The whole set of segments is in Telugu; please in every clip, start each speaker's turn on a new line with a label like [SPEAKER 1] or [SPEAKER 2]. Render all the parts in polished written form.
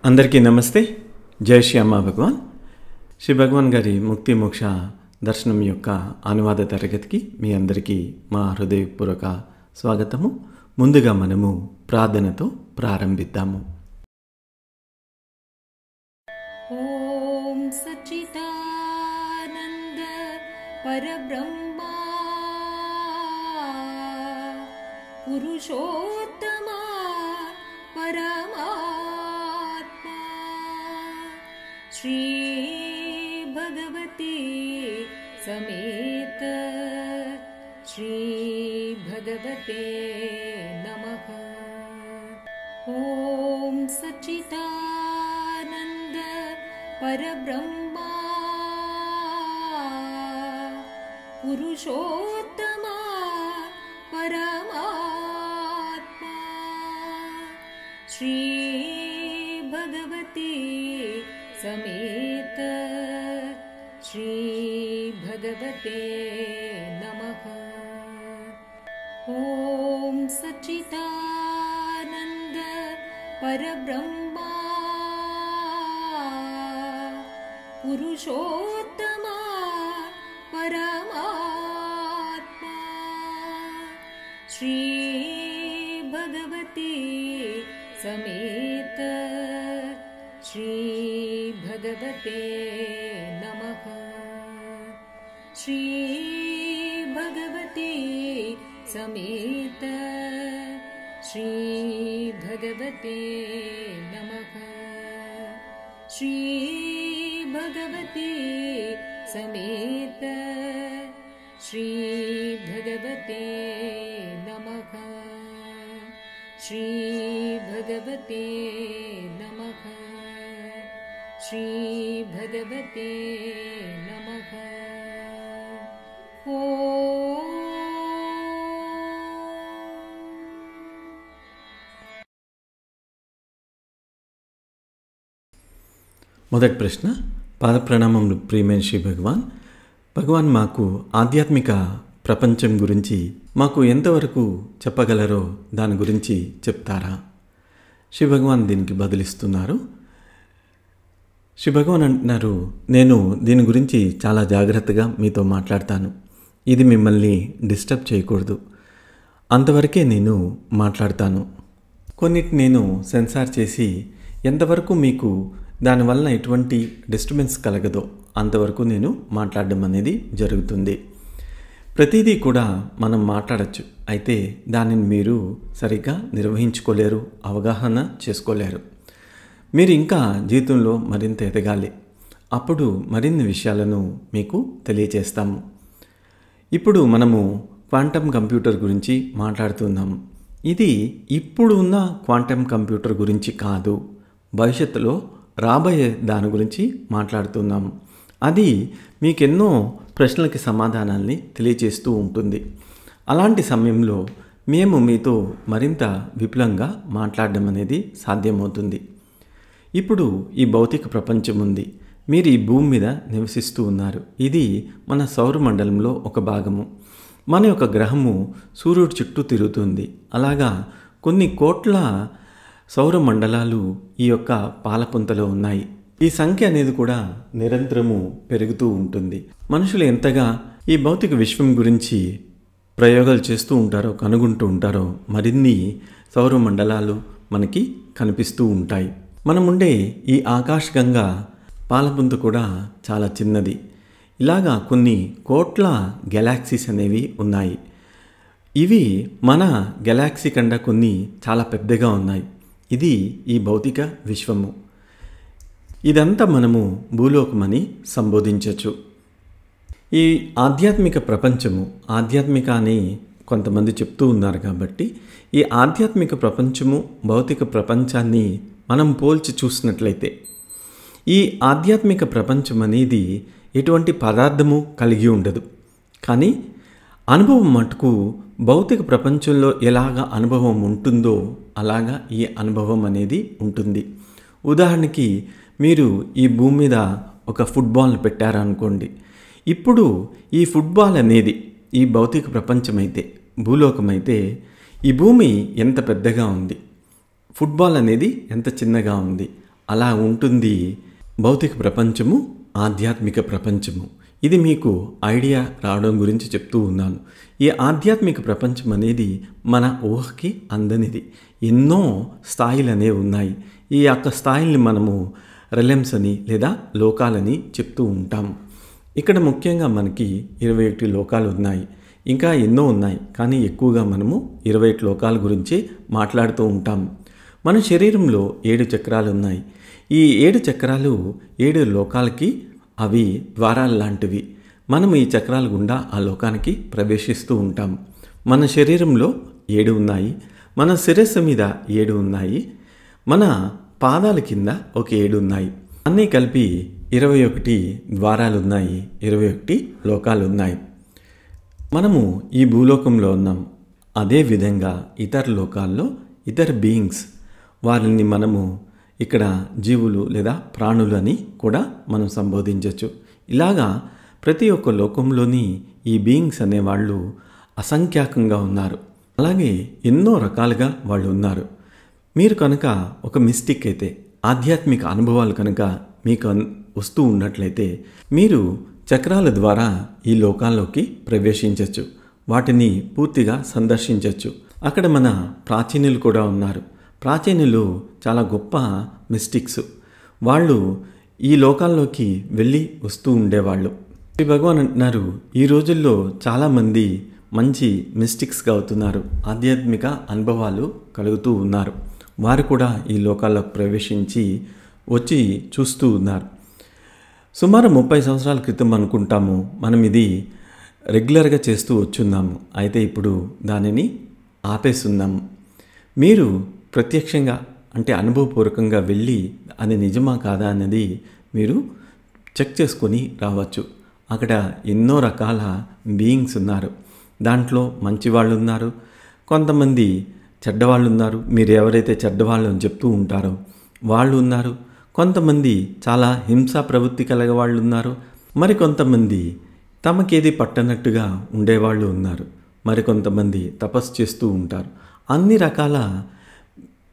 [SPEAKER 1] అందరికీ నమస్తే. జై శ్రీ అమ్మ భగవాన్. శ్రీ భగవాన్ గారి ముక్తి మోక్ష దర్శనం యొక్క అనువాద తరగతికి మీ అందరికీ మా హృదయపూర్వక స్వాగతము. ముందుగా మనము ప్రార్థనతో ప్రారంభిద్దాము.
[SPEAKER 2] ఓం సచ్చిదానంద పరబ్రహ్మ పురుషోత్తమ పరమాత్మా శ్రీ భగవతి సమేత శ్రీ భగవతే నమః. ఓం సచ్చిదానంద పరబ్రహ్మ పురుషోత్తమ పరమాత్మా శ్రీ భగవతి సమేత శ్రీ భగవతే నమః. ఓం సచ్చిదానంద పరబ్రహ్మ పురుషోత్తమ పరమాత్మా శ్రీ భగవతి సమేత శ్రీ భగవతే నమః. శ్రీ భగవతి సమేత శ్రీ భగవతే నమః. శ్రీ భగవతి సమేత శ్రీ భగవతే నమః. శ్రీ భగవతే నమః. శ్రీ భగవతే నమః.
[SPEAKER 1] మొదటి ప్రశ్న. పాదప్రణామములు ప్రియమైన శ్రీ భగవాన్. భగవాన్, మాకు ఆధ్యాత్మిక ప్రపంచం గురించి మాకు ఎంతవరకు చెప్పగలరో దాని గురించి చెప్తారా? శ్రీ భగవాన్ దీనికి బదులిస్తున్నారు. శ్రీ భగవాన్ అంటున్నారు, నేను దీని గురించి చాలా జాగ్రత్తగా మీతో మాట్లాడతాను. ఇది మిమ్మల్ని డిస్టర్బ్ చేయకూడదు, అంతవరకే నేను మాట్లాడతాను. కొన్నిటి నేను సెన్సార్ చేసి ఎంతవరకు మీకు దానివల్ల ఎటువంటి డిస్టర్బెన్స్ కలగదో అంతవరకు నేను మాట్లాడడం అనేది జరుగుతుంది. ప్రతిదీ కూడా మనం మాట్లాడచ్చు, అయితే దానిని మీరు సరిగ్గా నిర్వహించుకోలేరు, అవగాహన చేసుకోలేరు. మీరు ఇంకా జీవితంలో మరింత ఎదగాలి, అప్పుడు మరిన్ని విషయాలను మీకు తెలియజేస్తాము. ఇప్పుడు మనము క్వాంటమ్ కంప్యూటర్ గురించి మాట్లాడుతున్నాము. ఇది ఇప్పుడు ఉన్న క్వాంటమ్ కంప్యూటర్ గురించి కాదు, భవిష్యత్తులో రాబోయే దాని గురించి మాట్లాడుతున్నాము. అది మీకెన్నో ప్రశ్నలకి సమాధానాల్ని తెలియజేస్తూ ఉంటుంది. అలాంటి సమయంలో మేము మీతో మరింత విపులంగా మాట్లాడడం అనేది సాధ్యమవుతుంది. ఇప్పుడు ఈ భౌతిక ప్రపంచం ఉంది, మీరు ఈ భూమి మీద నివసిస్తూ ఉన్నారు. ఇది మన సౌరమండలంలో ఒక భాగము. మన యొక్క గ్రహము సూర్యుడి చుట్టూ తిరుగుతుంది. అలాగా కొన్ని కోట్ల సౌరమండలాలు ఈ యొక్క పాలపుంతలో ఉన్నాయి. ఈ సంఖ్య అనేది కూడా నిరంతరము పెరుగుతూ ఉంటుంది. మనుషులు ఎంతగా ఈ భౌతిక విశ్వం గురించి ప్రయోగాలు చేస్తూ ఉంటారో, కనుగొంటూ ఉంటారో, మరిన్ని సౌరమండలాలు మనకి కనిపిస్తూ ఉంటాయి. మనముండే ఈ ఆకాశగంగా పాలపుంత కూడా చాలా చిన్నది. ఇలాగా కొన్ని కోట్ల గెలాక్సీస్ అనేవి ఉన్నాయి. ఇవి మన గెలాక్సీ కన్నా కొన్ని చాలా పెద్దగా ఉన్నాయి. ఇది ఈ భౌతిక విశ్వము. ఇదంతా మనము భూలోకమని సంబోధించవచ్చు. ఈ ఆధ్యాత్మిక ప్రపంచము, ఆధ్యాత్మిక అని కొంతమంది చెప్తూ ఉన్నారు కాబట్టి, ఈ ఆధ్యాత్మిక ప్రపంచము భౌతిక ప్రపంచాన్ని మనం పోల్చి చూసినట్లయితే, ఈ ఆధ్యాత్మిక ప్రపంచం అనేది ఎటువంటి పదార్థము కలిగి ఉండదు. కానీ అనుభవం మటుకు భౌతిక ప్రపంచంలో ఎలాగ అనుభవం ఉంటుందో అలాగా ఈ అనుభవం అనేది ఉంటుంది. ఉదాహరణకి మీరు ఈ భూమి మీద ఒక ఫుట్బాల్ని పెట్టారనుకోండి. ఇప్పుడు ఈ ఫుట్బాల్ అనేది ఈ భౌతిక ప్రపంచమైతే, భూలోకమైతే, ఈ భూమి ఎంత పెద్దగా ఉంది, ఫుట్బాల్ అనేది ఎంత చిన్నగా ఉంది. అలా ఉంటుంది భౌతిక ప్రపంచము, ఆధ్యాత్మిక ప్రపంచము. ఇది మీకు ఐడియా రావడం గురించి చెప్తూ ఉన్నాను. ఈ ఆధ్యాత్మిక ప్రపంచం అనేది మన ఊహకి అందనిది. ఎన్నో స్థాయిలు అనేవి ఉన్నాయి. ఈ యొక్క స్థాయిల్ని మనము రెలెమ్స్ అని లేదా లోకాలని చెప్తూ ఉంటాం. ఇక్కడ ముఖ్యంగా మనకి 21 లోకాలు ఉన్నాయి. ఇంకా ఎన్నో ఉన్నాయి, కానీ ఎక్కువగా మనము 21 లోకాల గురించి మాట్లాడుతూ ఉంటాం. మన శరీరంలో 7 చక్రాలు ఉన్నాయి. ఈ 7 చక్రాలు 7 లోకాలకి అవి ద్వారాలు లాంటివి. మనం ఈ చక్రాల గుండా ఆ లోకానికి ప్రవేశిస్తూ ఉంటాం. మన శరీరంలో 7 ఉన్నాయి, మన శిరస్సు మీద 7 ఉన్నాయి, మన పాదాల కింద ఒక 7 ఉన్నాయి. అన్నీ కలిపి 21 ద్వారాలు ఉన్నాయి, 21 లోకాలు ఉన్నాయి. మనము ఈ భూలోకంలో ఉన్నాం. అదేవిధంగా ఇతర లోకాల్లో ఇతర బీయింగ్స్, వారిని మనము ఇక్కడ జీవులు లేదా ప్రాణులు అని కూడా మనం సంబోధించవచ్చు. ఇలాగా ప్రతి ఒక్క లోకంలోని ఈ బీయింగ్స్ అనేవాళ్ళు అసంఖ్యాకంగా ఉన్నారు. అలాగే ఎన్నో రకాలుగా వాళ్ళు ఉన్నారు. మీరు కనుక ఒక మిస్టిక్ అయితే, ఆధ్యాత్మిక అనుభవాలు కనుక మీకు వస్తూ ఉన్నట్లయితే మీరు చక్రాల ద్వారా ఈ లోకాల్లోకి ప్రవేశించవచ్చు, వాటిని పూర్తిగా సందర్శించవచ్చు. అక్కడ మన ప్రాచీనులు కూడా ఉన్నారు. ప్రాచీనులు చాలా గొప్ప మిస్టిక్స్. వాళ్ళు ఈ లోకాల్లోకి వెళ్ళి వస్తూ ఉండేవాళ్ళు. శ్రీ భగవాన్ అంటున్నారు, ఈ రోజుల్లో చాలామంది మంచి మిస్టిక్స్గా అవుతున్నారు, ఆధ్యాత్మిక అనుభవాలు కలుగుతూ ఉన్నారు. వారు కూడా ఈ లోకాల్లోకి ప్రవేశించి వచ్చి చూస్తూ ఉన్నారు. సుమారు 30 సంవత్సరాల క్రితం అనుకుంటాము మనం ఇది రెగ్యులర్గా చేస్తూ వచ్చున్నాము. అయితే ఇప్పుడు దానిని ఆపేస్తున్నాము. మీరు ప్రత్యక్షంగా అంటే అనుభవపూర్వకంగా వెళ్ళి అది నిజమా కాదా అన్నది మీరు చెక్ చేసుకొని రావచ్చు. అక్కడ ఎన్నో రకాల బీయింగ్స్ ఉన్నారు. దాంట్లో మంచివాళ్ళు ఉన్నారు, కొంతమంది చెడ్డవాళ్ళు ఉన్నారు. మీరు ఎవరైతే చెడ్డవాళ్ళు అని చెప్తూ ఉంటారో వాళ్ళు ఉన్నారు. కొంతమంది చాలా హింసా ప్రవృత్తి కలగవాళ్ళు ఉన్నారు. మరికొంతమంది తమకేది పట్టనట్టుగా ఉండేవాళ్ళు ఉన్నారు. మరికొంతమంది తపస్సు చేస్తూ ఉంటారు. అన్ని రకాల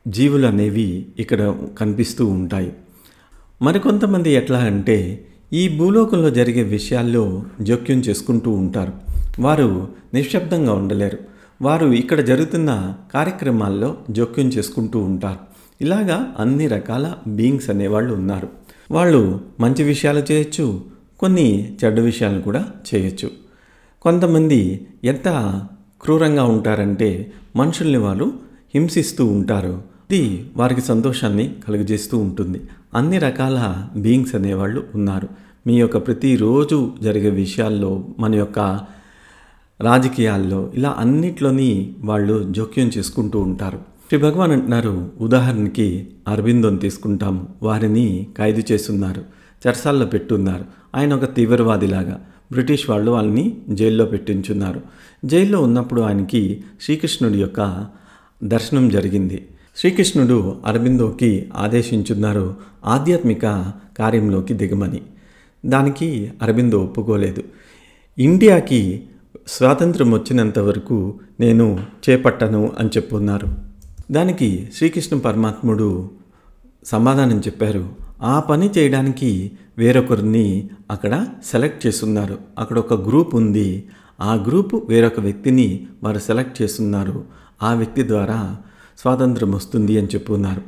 [SPEAKER 1] జీవులు అనేవి ఇక్కడ కనిపిస్తూ ఉంటాయి. మరికొంతమంది ఎట్లా అంటే ఈ భూలోకంలో జరిగే విషయాల్లో జోక్యం చేసుకుంటూ ఉంటారు. వారు నిశ్శబ్దంగా ఉండలేరు. వారు ఇక్కడ జరుగుతున్న కార్యక్రమాల్లో జోక్యం చేసుకుంటూ ఉంటారు. ఇలాగా అన్ని రకాల బీయింగ్స్ అనేవాళ్ళు ఉన్నారు. వాళ్ళు మంచి విషయాలు చేయొచ్చు, కొన్ని చెడ్డ విషయాలు కూడా చేయొచ్చు. కొంతమంది ఎంత క్రూరంగా ఉంటారంటే మనుషుల్ని వారు హింసిస్తూ ఉంటారు. ఇది వారికి సంతోషాన్ని కలుగజేస్తూ ఉంటుంది. అన్ని రకాల బీయింగ్స్ అనేవాళ్ళు ఉన్నారు. మీ యొక్క ప్రతిరోజు జరిగే విషయాల్లో, మన యొక్క రాజకీయాల్లో, ఇలా అన్నిట్లోని వాళ్ళు జోక్యం చేసుకుంటూ ఉంటారు. శ్రీ భగవాన్ అంటున్నారు, ఉదాహరణకి అరబిందోని తీసుకుంటాము. వారిని ఖైదు చేస్తున్నారు, చెరసాల్లో పెట్టున్నారు. ఆయన ఒక తీవ్రవాదిలాగా. బ్రిటిష్ వాళ్ళు వాళ్ళని జైల్లో పెట్టించున్నారు. జైల్లో ఉన్నప్పుడు ఆయనకి శ్రీకృష్ణుడి యొక్క దర్శనం జరిగింది. శ్రీకృష్ణుడు అరబిందోకి ఆదేశించున్నారు ఆధ్యాత్మిక కార్యంలోకి దిగమని. దానికి అరబిందో ఒప్పుకోలేదు. ఇండియాకి స్వాతంత్రం వచ్చినంత వరకు నేను చేపట్టను అని చెప్పున్నారు. దానికి శ్రీకృష్ణ పరమాత్ముడు సమాధానం చెప్పారు. ఆ పని చేయడానికి వేరొకరిని అక్కడ సెలెక్ట్ చేస్తున్నారు. అక్కడ ఒక గ్రూప్ ఉంది. ఆ గ్రూపు వేరొక వ్యక్తిని వారు సెలెక్ట్ చేస్తున్నారు. ఆ వ్యక్తి ద్వారా స్వాతంత్రం వస్తుంది అని చెప్పున్నారు.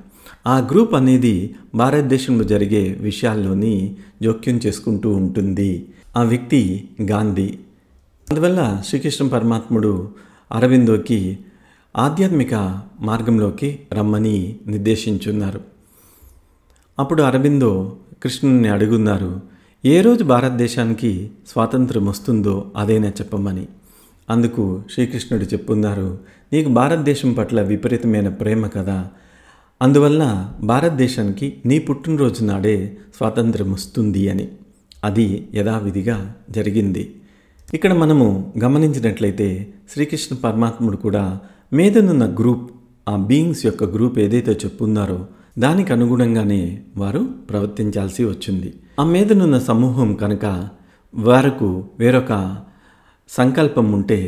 [SPEAKER 1] ఆ గ్రూప్ అనేది భారతదేశంలో జరిగే విషయాల్లోని జోక్యం చేసుకుంటూ ఉంటుంది. ఆ వ్యక్తి గాంధీ. అందువల్ల శ్రీకృష్ణ పరమాత్ముడు అరవిందోకి ఆధ్యాత్మిక మార్గంలోకి రమ్మని నిర్దేశించున్నారు. అప్పుడు అరబిందో కృష్ణుని అడుగున్నారు, ఏ రోజు భారతదేశానికి స్వాతంత్రం వస్తుందో అదైనా చెప్పమని. అందుకు శ్రీకృష్ణుడు చెప్పున్నారు, నీకు భారతదేశం పట్ల విపరీతమైన ప్రేమ కదా, అందువల్ల భారతదేశానికి నీ పుట్టినరోజు నాడే స్వాతంత్రం వస్తుంది అని. అది యథావిధిగా జరిగింది. ఇక్కడ మనము గమనించినట్లయితే శ్రీకృష్ణ పరమాత్ముడు కూడా మీదనున్న గ్రూప్, ఆ బీయింగ్స్ యొక్క గ్రూప్ ఏదైతే చెప్పున్నారో దానికి అనుగుణంగానే వారు ప్రవర్తించాల్సి వచ్చింది. ఆ మీదనున్న సమూహం కనుక వారికి వేరొక సంకల్పం ఉంటే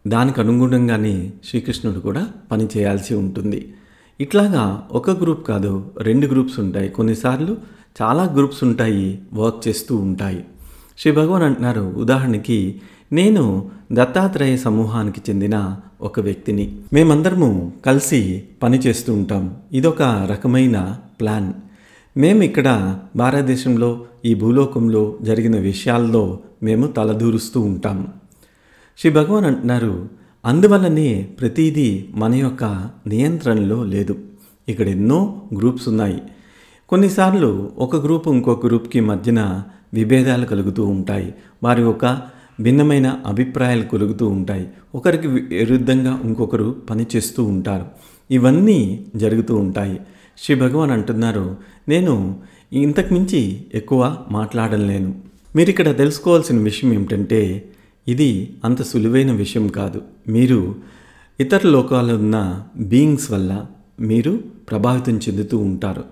[SPEAKER 1] దానికి అనుగుణంగానే శ్రీకృష్ణుడు కూడా పని చేయాల్సి ఉంటుంది. ఇట్లాగా ఒక గ్రూప్ కాదు, 2 గ్రూప్స్ ఉంటాయి, కొన్నిసార్లు చాలా గ్రూప్స్ ఉంటాయి, వర్క్ చేస్తూ ఉంటాయి. శ్రీ భగవాన్ అంటున్నారు, ఉదాహరణకి నేను దత్తాత్రేయ సమూహానికి చెందిన ఒక వ్యక్తిని. మేమందరము కలిసి పని చేస్తూ ఉంటాం. ఇదొక రకమైన ప్లాన్. మేము ఇక్కడ భారతదేశంలో ఈ భూలోకంలో జరిగిన విషయాల్లో మేము తలదూరుస్తూ ఉంటాం. శ్రీ భగవాన్ అంటున్నారు, అందువల్లనే ప్రతిదీ మన యొక్క నియంత్రణలో లేదు. ఇక్కడ ఎన్నో గ్రూప్స్ ఉన్నాయి. కొన్నిసార్లు ఒక గ్రూప్ ఇంకొక గ్రూప్కి మధ్యన విభేదాలు కలుగుతూ ఉంటాయి. వారి యొక్క భిన్నమైన అభిప్రాయాలు కలుగుతూ ఉంటాయి. ఒకరికి విరుద్ధంగా ఇంకొకరు పనిచేస్తూ ఉంటారు. ఇవన్నీ జరుగుతూ ఉంటాయి. శ్రీ భగవాన్ అంటున్నారు, నేను ఇంతకు మించి ఎక్కువ మాట్లాడలేను. మీరు ఇక్కడ తెలుసుకోవాల్సిన విషయం ఏమిటంటే, ఇది అంత సులువైన విషయం కాదు. మీరు ఇతర లోకాల్లో ఉన్న బీయింగ్స్ వల్ల మీరు ప్రభావితం చెందుతూ ఉంటారు.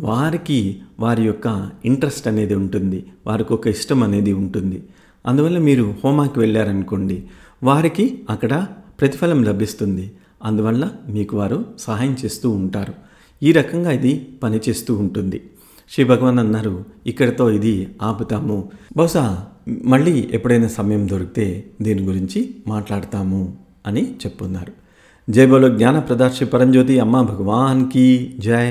[SPEAKER 1] వారికి వారి యొక్క ఇంట్రెస్ట్ అనేది ఉంటుంది, వారికి ఒక ఇష్టం అనేది ఉంటుంది. అందువల్ల మీరు హోమాకి వెళ్ళారనుకోండి, వారికి అక్కడ ప్రతిఫలం లభిస్తుంది. అందువల్ల మీకు వారు సహాయం చేస్తూ ఉంటారు. ఈ రకంగా ఇది పనిచేస్తూ ఉంటుంది. శ్రీ భగవాన్ అన్నారు, ఇక్కడితో ఇది ఆపుతాము. బహుశా మళ్ళీ ఎప్పుడైనా సమయం దొరికితే దీని గురించి మాట్లాడతాము అని చెప్పున్నారు. జై బోలో జ్ఞాన ప్రదాత శ్రీ పరంజ్యోతి అమ్మా భగవాన్ की జై.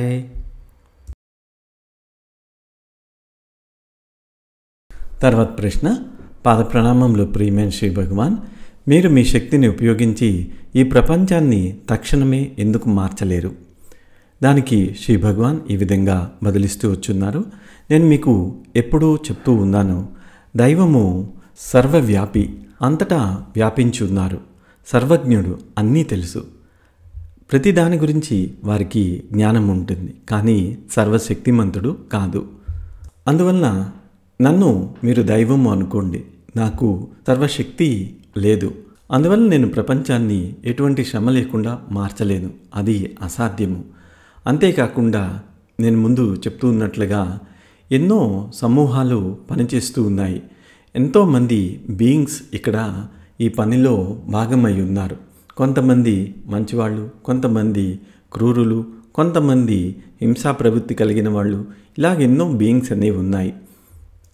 [SPEAKER 1] తర్వాత ప్రశ్న, పాద ప్రణామంలో ప్రియమైన శ్రీ భగవాన్, మీరు మీ శక్తిని ఉపయోగించి ఈ ప్రపంచాన్ని తక్షణమే ఎందుకు మార్చలేరు? దానికి శ్రీ భగవాన్ ఈ విధంగా బదిలిస్తూ వచ్చున్నారు. నేను మీకు ఎప్పుడూ చెప్తూ ఉన్నాను, దైవము సర్వవ్యాపి, అంతటా వ్యాపించి ఉన్నారు, సర్వజ్ఞుడు, అన్నీ తెలుసు. ప్రతి దాని గురించి వారికి జ్ఞానం ఉంటుంది, కానీ సర్వశక్తిమంతుడు కాదు. అందువలన నన్ను మీరు దైవము అనుకోండి, నాకు సర్వశక్తి లేదు. అందువల్ల నేను ప్రపంచాన్ని ఎటువంటి శ్రమ లేకుండా మార్చలేను, అది అసాధ్యము. అంతేకాకుండా నేను ముందు చెప్తూ ఉన్నట్లుగా ఎన్నో సమూహాలు పనిచేస్తూ ఉన్నాయి. ఎంతోమంది బీయింగ్స్ ఇక్కడ ఈ పనిలో భాగమై ఉన్నారు. కొంతమంది మంచివాళ్ళు, కొంతమంది క్రూరులు, కొంతమంది హింసా ప్రవృత్తి కలిగిన వాళ్ళు, ఇలాగ ఎన్నో బీయింగ్స్ అనేవి ఉన్నాయి.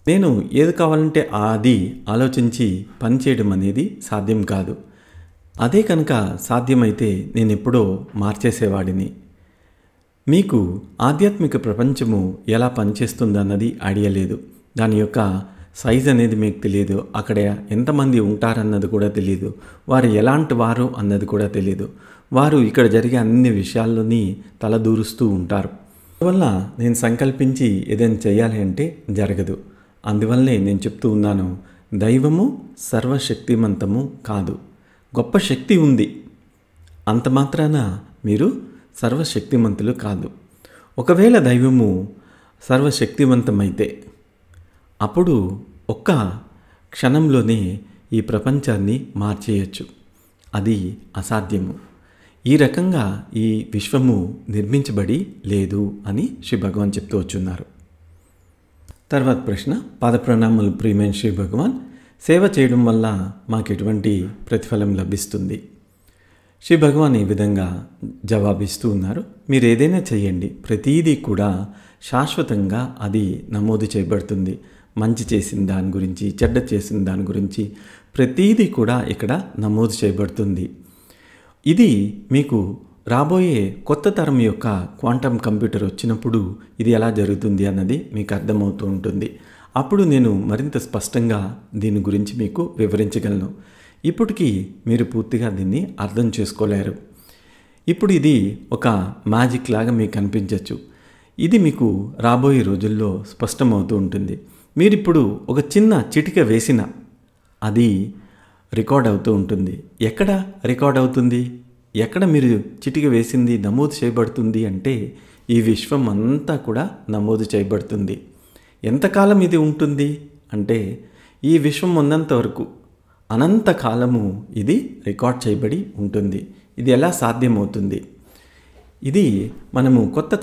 [SPEAKER 1] నేను ఏది కావాలంటే అది ఆలోచించి పనిచేయడం అనేది సాధ్యం కాదు. అదే కనుక సాధ్యమైతే నేను ఎప్పుడో మార్చేసేవాడిని. మీకు ఆధ్యాత్మిక ప్రపంచము ఎలా పనిచేస్తుందన్నది ఐడియా లేదు. దాని యొక్క సైజ్ అనేది మీకు తెలియదు. అక్కడ ఎంతమంది ఉంటారన్నది కూడా తెలియదు. వారు ఎలాంటి వారు అన్నది కూడా తెలియదు. వారు ఇక్కడ జరిగే అన్ని విషయాల్లోని తలదూరుస్తూ ఉంటారు. అందువల్ల నేను సంకల్పించి ఏదైనా చేయాలి అంటే జరగదు. అందువల్లనే నేను చెప్తూ ఉన్నాను, దైవము సర్వశక్తిమంతము కాదు. గొప్ప శక్తి ఉంది, అంత మాత్రాన మీరు సర్వశక్తిమంతులు కాదు. ఒకవేళ దైవము సర్వశక్తివంతమైతే అప్పుడు ఒక్క క్షణంలోనే ఈ ప్రపంచాన్ని మార్చేయచ్చు. అది అసాధ్యము. ఈ రకంగా ఈ విశ్వము నిర్మించబడి లేదు అని శ్రీ భగవాన్ చెప్తూ వచ్చున్నారు. తర్వాత ప్రశ్న, పాద ప్రణామాలు ప్రియమైన శ్రీ భగవాన్, సేవ చేయడం వల్ల మాకు ఎటువంటి ప్రతిఫలం లభిస్తుంది? శ్రీ భగవాన్ ఈ విధంగా జవాబిస్తూ ఉన్నారు, మీరు ఏదైనా చేయండి, ప్రతీదీ కూడా శాశ్వతంగా అది నమోదు చేయబడుతుంది. మంచి చేసిన దాని గురించి, చెడ్డ చేసిన దాని గురించి ప్రతీదీ కూడా ఇక్కడ నమోదు చేయబడుతుంది. ఇది మీకు రాబోయే కొత్త తరం యొక్క క్వాంటమ్ కంప్యూటర్ వచ్చినప్పుడు ఇది ఎలా జరుగుతుంది అన్నది మీకు అర్థమవుతూ ఉంటుంది. అప్పుడు నేను మరింత స్పష్టంగా దీని గురించి మీకు వివరించగలను. ఇప్పటికీ మీరు పూర్తిగా దీన్ని అర్థం చేసుకోలేరు. ఇప్పుడు ఇది ఒక మ్యాజిక్ లాగా మీకు అనిపించవచ్చు. ఇది మీకు రాబోయే రోజుల్లో స్పష్టమవుతూ ఉంటుంది. మీరిప్పుడు ఒక చిన్న చిటిక వేసిన అది రికార్డ్ అవుతూ ఉంటుంది. ఎక్కడ రికార్డ్ అవుతుంది? ఎక్కడ మీరు చిటిక వేసింది నమోదు చేయబడుతుంది అంటే ఈ విశ్వం అంతా కూడా నమోదు చేయబడుతుంది. ఎంతకాలం ఇది ఉంటుంది అంటే ఈ విశ్వం ఉన్నంత వరకు అనంతకాలము ఇది రికార్డ్ చేయబడి ఉంటుంది. ఇది ఎలా సాధ్యమవుతుంది? ఇది మనము కొత్త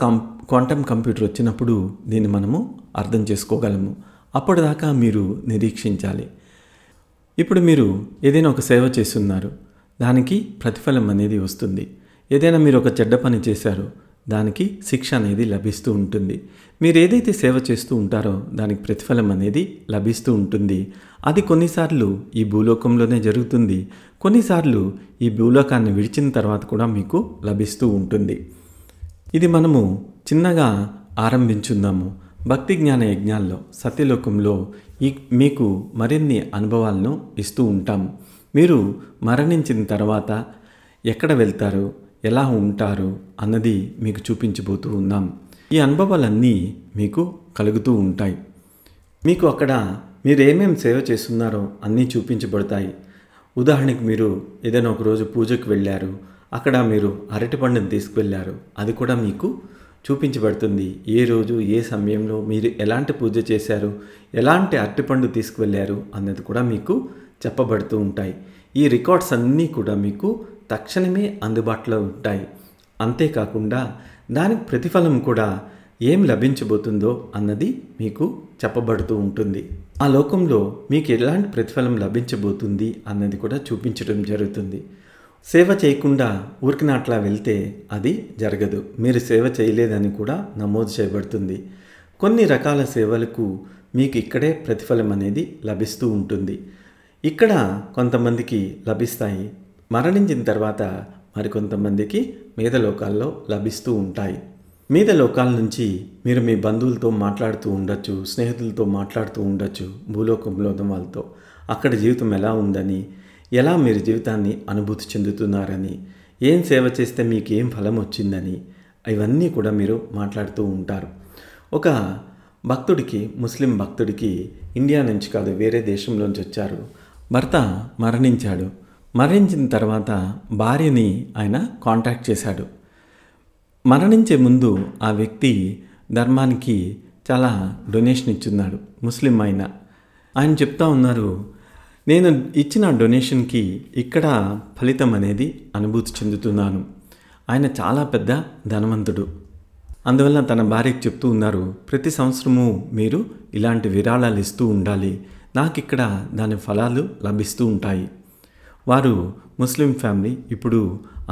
[SPEAKER 1] క్వాంటమ్ కంప్యూటర్ వచ్చినప్పుడు దీన్ని మనము అర్థం చేసుకోగలము. అప్పటిదాకా మీరు నిరీక్షించాలి. ఇప్పుడు మీరు ఏదైనా ఒక సేవ చేస్తున్నారు, దానికి ప్రతిఫలం అనేది వస్తుంది. ఏదైనా మీరు ఒక చెడ్డ పని చేశారు, దానికి శిక్ష అనేది లభిస్తూ ఉంటుంది. మీరు ఏదైతే సేవ చేస్తూ ఉంటారో దానికి ప్రతిఫలం అనేది లభిస్తూ ఉంటుంది. అది కొన్నిసార్లు ఈ భూలోకంలోనే జరుగుతుంది, కొన్నిసార్లు ఈ భూలోకాన్ని విడిచిన తర్వాత కూడా మీకు లభిస్తూ ఉంటుంది. ఇది మనము చిన్నగా ఆరంభించుందాము. భక్తి జ్ఞాన యజ్ఞాల్లో సత్యలోకంలో మీకు మరిన్ని అనుభవాలను ఇస్తూ ఉంటాం. మీరు మరణించిన తర్వాత ఎక్కడ వెళ్తారు, ఎలా ఉంటారు అన్నది మీకు చూపించబోతూ ఉన్నాం. ఈ అనుభవాలన్నీ మీకు కలుగుతూ ఉంటాయి. మీకు అక్కడ మీరు ఏమేమి సేవ చేస్తున్నారో అన్నీ చూపించబడతాయి. ఉదాహరణకి మీరు ఏదైనా ఒకరోజు పూజకు వెళ్ళారు, అక్కడ మీరు అరటిపండుని తీసుకువెళ్ళారు, అది కూడా మీకు చూపించబడుతుంది. ఏ రోజు ఏ సమయంలో మీరు ఎలాంటి పూజ చేశారు, ఎలాంటి అరటిపండు తీసుకువెళ్ళారు అన్నది కూడా మీకు చెప్పబడుతూ ఉంటాయి. ఈ రికార్డ్స్ అన్నీ కూడా మీకు తక్షణమే అందుబాటులో ఉంటాయి. అంతేకాకుండా దానికి ప్రతిఫలం కూడా ఏం లభించబోతుందో అన్నది మీకు చెప్పబడుతూ ఉంటుంది. ఆ లోకంలో మీకు ఎలాంటి ప్రతిఫలం లభించబోతుంది అన్నది కూడా చూపించడం జరుగుతుంది. సేవ చేయకుండా ఊరికిన అట్లా వెళ్తే అది జరగదు. మీరు సేవ చేయలేదని కూడా నమోదు చేయబడుతుంది. కొన్ని రకాల సేవలకు మీకు ఇక్కడే ప్రతిఫలం అనేది లభిస్తూ ఉంటుంది. ఇక్కడ కొంతమందికి లభిస్తాయి, మరణించిన తర్వాత మరికొంతమందికి మీద లోకాల్లో లభిస్తూ ఉంటాయి. మీద లోకాల నుంచి మీరు మీ బంధువులతో మాట్లాడుతూ ఉండొచ్చు, స్నేహితులతో మాట్లాడుతూ ఉండొచ్చు, భూలోకంలో ఉన్న వాళ్ళతో అక్కడ జీవితం ఎలా ఉందని, ఎలా మీరు జీవితాన్ని అనుభూతి చెందుతున్నారని, ఏం సేవ చేస్తే మీకు ఏం ఫలం వచ్చిందని, ఇవన్నీ కూడా మీరు మాట్లాడుతూ ఉంటారు. ఒక భక్తుడికి, ముస్లిం భక్తుడికి ఇండియా నుంచి కాదు వేరే దేశంలోంచి వచ్చారు. భర్త మరణించాడు. మరణించిన తర్వాత భార్యని ఆయన కాంటాక్ట్ చేశాడు. మరణించే ముందు ఆ వ్యక్తి ధర్మానికి చాలా డొనేషన్ ఇచ్చున్నాడు. ముస్లిం ఆయన చెప్తా ఉన్నారు, నేను ఇచ్చిన డొనేషన్కి ఇక్కడ ఫలితం అనేది అనుభూతి చెందుతున్నాను. ఆయన చాలా పెద్ద ధనవంతుడు. అందువల్ల తన భార్యకు చెప్తూ ఉన్నారు, ప్రతి సంవత్సరము మీరు ఇలాంటి విరాళాలు ఇస్తూ ఉండాలి, నాకు ఇక్కడ దాని ఫలాలు లభిస్తూ ఉంటాయి. వారు ముస్లిం ఫ్యామిలీ, ఇప్పుడు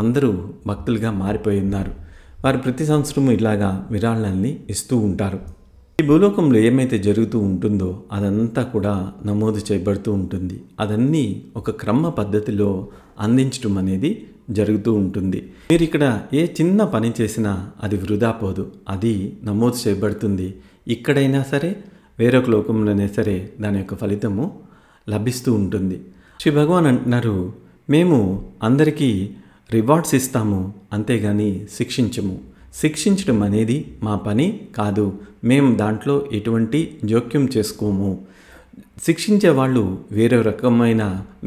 [SPEAKER 1] అందరూ భక్తులుగా మారిపోయి ఉన్నారు. వారు ప్రతి సంవత్సరము ఇలాగా విరాళాన్ని ఇస్తూ ఉంటారు. ఈ భూలోకంలో ఏమైతే జరుగుతూ ఉంటుందో అదంతా కూడా నమోదు చేయబడుతూ ఉంటుంది. అదన్నీ ఒక క్రమ పద్ధతిలో అందించడం అనేది జరుగుతూ ఉంటుంది. మీరు ఇక్కడ ఏ చిన్న పని చేసినా అది వృధా పోదు, అది నమోదు చేయబడుతుంది. ఇక్కడైనా సరే వేరొక లోకంలోనే సరే దాని యొక్క ఫలితము లభిస్తూ ఉంటుంది. శ్రీ భగవాన్ అంటున్నారు, మేము అందరికీ రివార్డ్స్ ఇస్తాము, అంతేగాని శిక్షించము. శిక్షించడం అనేది మా పని కాదు, మేము దాంట్లో ఎటువంటి జోక్యం చేసుకోము. శిక్షించే వాళ్ళు వేరే రకమైన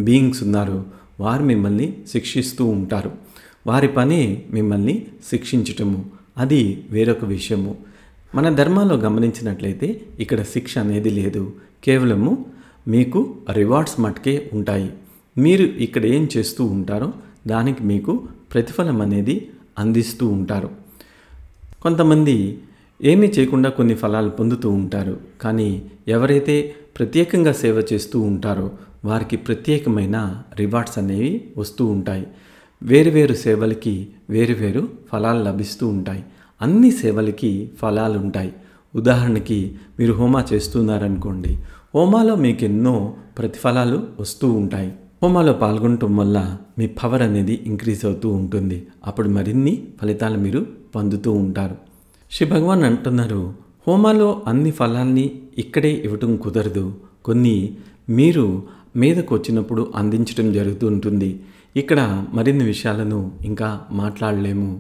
[SPEAKER 1] బీయింగ్స్ ఉన్నారు, వారు మిమ్మల్ని శిక్షిస్తూ ఉంటారు. వారి పనే మిమ్మల్ని శిక్షించటము, అది వేరొక విషయము. మన ధర్మాల్లో గమనించినట్లయితే ఇక్కడ శిక్ష అనేది లేదు, కేవలము మీకు రివార్డ్స్ మటుకే ఉంటాయి. మీరు ఇక్కడ ఏం చేస్తూ ఉంటారో దానికి మీకు ప్రతిఫలం అనేది అందిస్తూ ఉంటారు. కొంతమంది ఏమీ చేయకుండా కొన్ని ఫలాలు పొందుతూ ఉంటారు, కానీ ఎవరైతే ప్రత్యేకంగా సేవ చేస్తూ ఉంటారో వారికి ప్రత్యేకమైన రివార్డ్స్ అనేవి వస్తూ ఉంటాయి. వేరువేరు సేవలకి వేరువేరు ఫలాలు లభిస్తూ ఉంటాయి. అన్ని సేవలకి ఫలాలు ఉంటాయి. ఉదాహరణకి మీరు హోమా చేస్తున్నారనుకోండి, హోమాలో మీకు ఎన్నో ప్రతిఫలాలు వస్తూ ఉంటాయి. హోమాలో పాల్గొనటం వల్ల మీ పవర్ అనేది ఇంక్రీజ్ అవుతూ ఉంటుంది. అప్పుడు మరిన్ని ఫలితాలు మీరు పొందుతూ ఉంటారు. శ్రీ భగవాన్ అంటున్నారు, హోమాలో అన్ని ఫలాల్ని ఇక్కడే ఇవ్వటం కుదరదు, కొన్ని మీరు మీదకు వచ్చినప్పుడు అందించడం జరుగుతూ ఉంటుంది. ఇక్కడ మరిన్ని విషయాలను ఇంకా మాట్లాడలేము.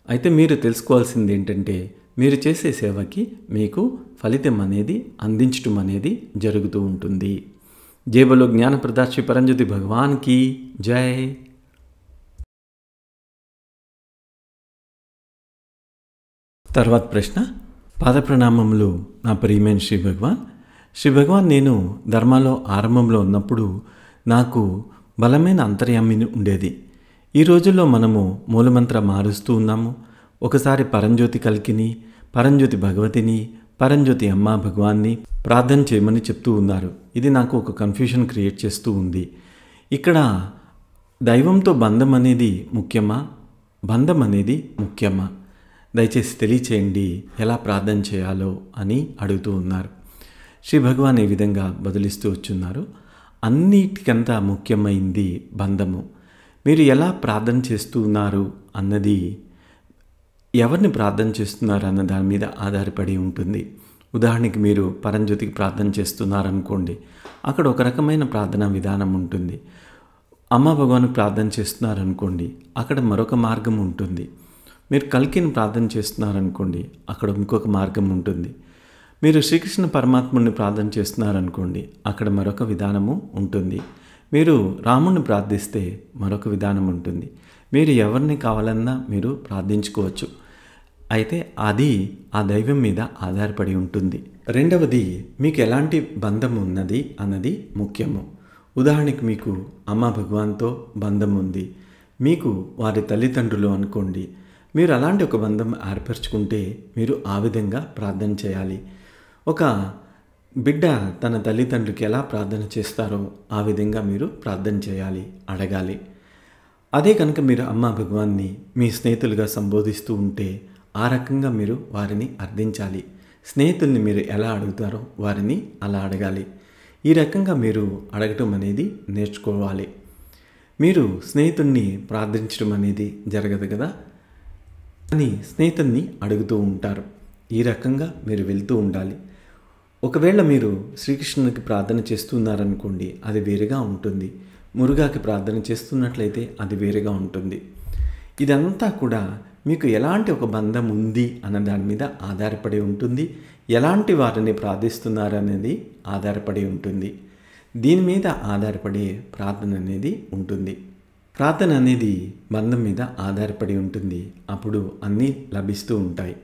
[SPEAKER 1] అయితే మీరు తెలుసుకోవాల్సింది ఏంటంటే, మీరు చేసే సేవకి మీకు ఫలితం అనేది అందించడం అనేది జరుగుతూ ఉంటుంది. జై బోలో జ్ఞానప్రద శ్రీ పరంజ్యోతి భగవాన్కి జై. తర్వాత ప్రశ్న, పాదప్రణామములు నా ప్రియమైన శ్రీ భగవాన్. శ్రీ భగవాన్, నేను ధర్మాలో ఆరంభంలో ఉన్నప్పుడు నాకు బలమైన అంతర్యామిని ఉండేది. ఈ రోజుల్లో మనము మూలమంత్ర మారుస్తూ ఉన్నాము. ఒకసారి పరంజ్యోతి కల్కిని, పరంజ్యోతి భగవతిని, పరంజ్యోతి అమ్మ భగవాన్ని ప్రార్థన చేయమని చెప్తూ ఉన్నారు. ఇది నాకు ఒక కన్ఫ్యూషన్ క్రియేట్ చేస్తూ ఉంది. ఇక్కడ దైవంతో బంధం అనేది ముఖ్యమా, బంధం అనేది ముఖ్యమా? దయచేసి తెలియచేయండి, ఎలా ప్రార్థన చేయాలో అని అడుగుతూ ఉన్నారు. శ్రీ భగవాన్ ఈ విధంగా బదులిస్తూ వచ్చున్నారు. అన్నిటికంతా ముఖ్యమైంది బంధము. మీరు ఎలా ప్రార్థన చేస్తూ ఉన్నారు అన్నది, ఎవరిని ప్రార్థన చేస్తున్నారు అన్న దాని మీద ఆధారపడి ఉంటుంది. ఉదాహరణకి మీరు పరంజ్యోతికి ప్రార్థన చేస్తున్నారనుకోండి, అక్కడ ఒక రకమైన ప్రార్థనా విధానం ఉంటుంది. అమ్మ భగవాన్కి ప్రార్థన చేస్తున్నారనుకోండి, అక్కడ మరొక మార్గం ఉంటుంది. మీరు కల్కిని ప్రార్థన చేస్తున్నారనుకోండి, అక్కడ ఇంకొక మార్గం ఉంటుంది. మీరు శ్రీకృష్ణ పరమాత్ముడిని ప్రార్థన చేస్తున్నారనుకోండి, అక్కడ మరొక విధానము ఉంటుంది. మీరు రాముడిని ప్రార్థిస్తే మరొక విధానం ఉంటుంది. మీరు ఎవరిని కావాలన్నా మీరు ప్రార్థించుకోవచ్చు. అయితే అది ఆ దైవం మీద ఆధారపడి ఉంటుంది. రెండవది, మీకు ఎలాంటి బంధం ఉన్నది అన్నది ముఖ్యము. ఉదాహరణకి మీకు అమ్మ భగవాన్తో బంధం ఉంది, మీకు వారి తల్లిదండ్రులు అనుకోండి. మీరు అలాంటి ఒక బంధం ఏర్పరచుకుంటే మీరు ఆ విధంగా ప్రార్థన చేయాలి. ఒక బిడ్డ తన తల్లిదండ్రులకి ఎలా ప్రార్థన చేస్తారో ఆ విధంగా మీరు ప్రార్థన చేయాలి, అడగాలి. అదే కనుక మీరు అమ్మ భగవాన్ని మీ స్నేహితులుగా సంబోధిస్తూ ఉంటే ఆ రకంగా మీరు వారిని అర్థించాలి. స్నేహితుల్ని మీరు ఎలా అడుగుతారో వారిని అలా అడగాలి. ఈ రకంగా మీరు అడగటం అనేది నేర్చుకోవాలి. మీరు స్నేహితుడిని ప్రార్థించడం అనేది జరగదు కదా, అని స్నేహితుడిని అడుగుతూ ఉంటారు. ఈ రకంగా మీరు వెళ్తూ ఉండాలి. ఒకవేళ మీరు శ్రీకృష్ణునికి ప్రార్థన చేస్తున్నారనుకోండి, అది వేరుగా ఉంటుంది. మురుగాకి ప్రార్థన చేస్తున్నట్లయితే అది వేరుగా ఉంటుంది. ఇదంతా కూడా మీకు ఎలాంటి ఒక బంధం ఉంది అన్న దాని మీద ఆధారపడి ఉంటుంది. ఎలాంటి వారిని ప్రార్థిస్తున్నారనేది ఆధారపడి ఉంటుంది. దీని మీద ఆధారపడే ప్రార్థన అనేది ఉంటుంది. ప్రార్థన అనేది బంధం మీద ఆధారపడి ఉంటుంది. అప్పుడు అన్నీ లభిస్తూ ఉంటాయి.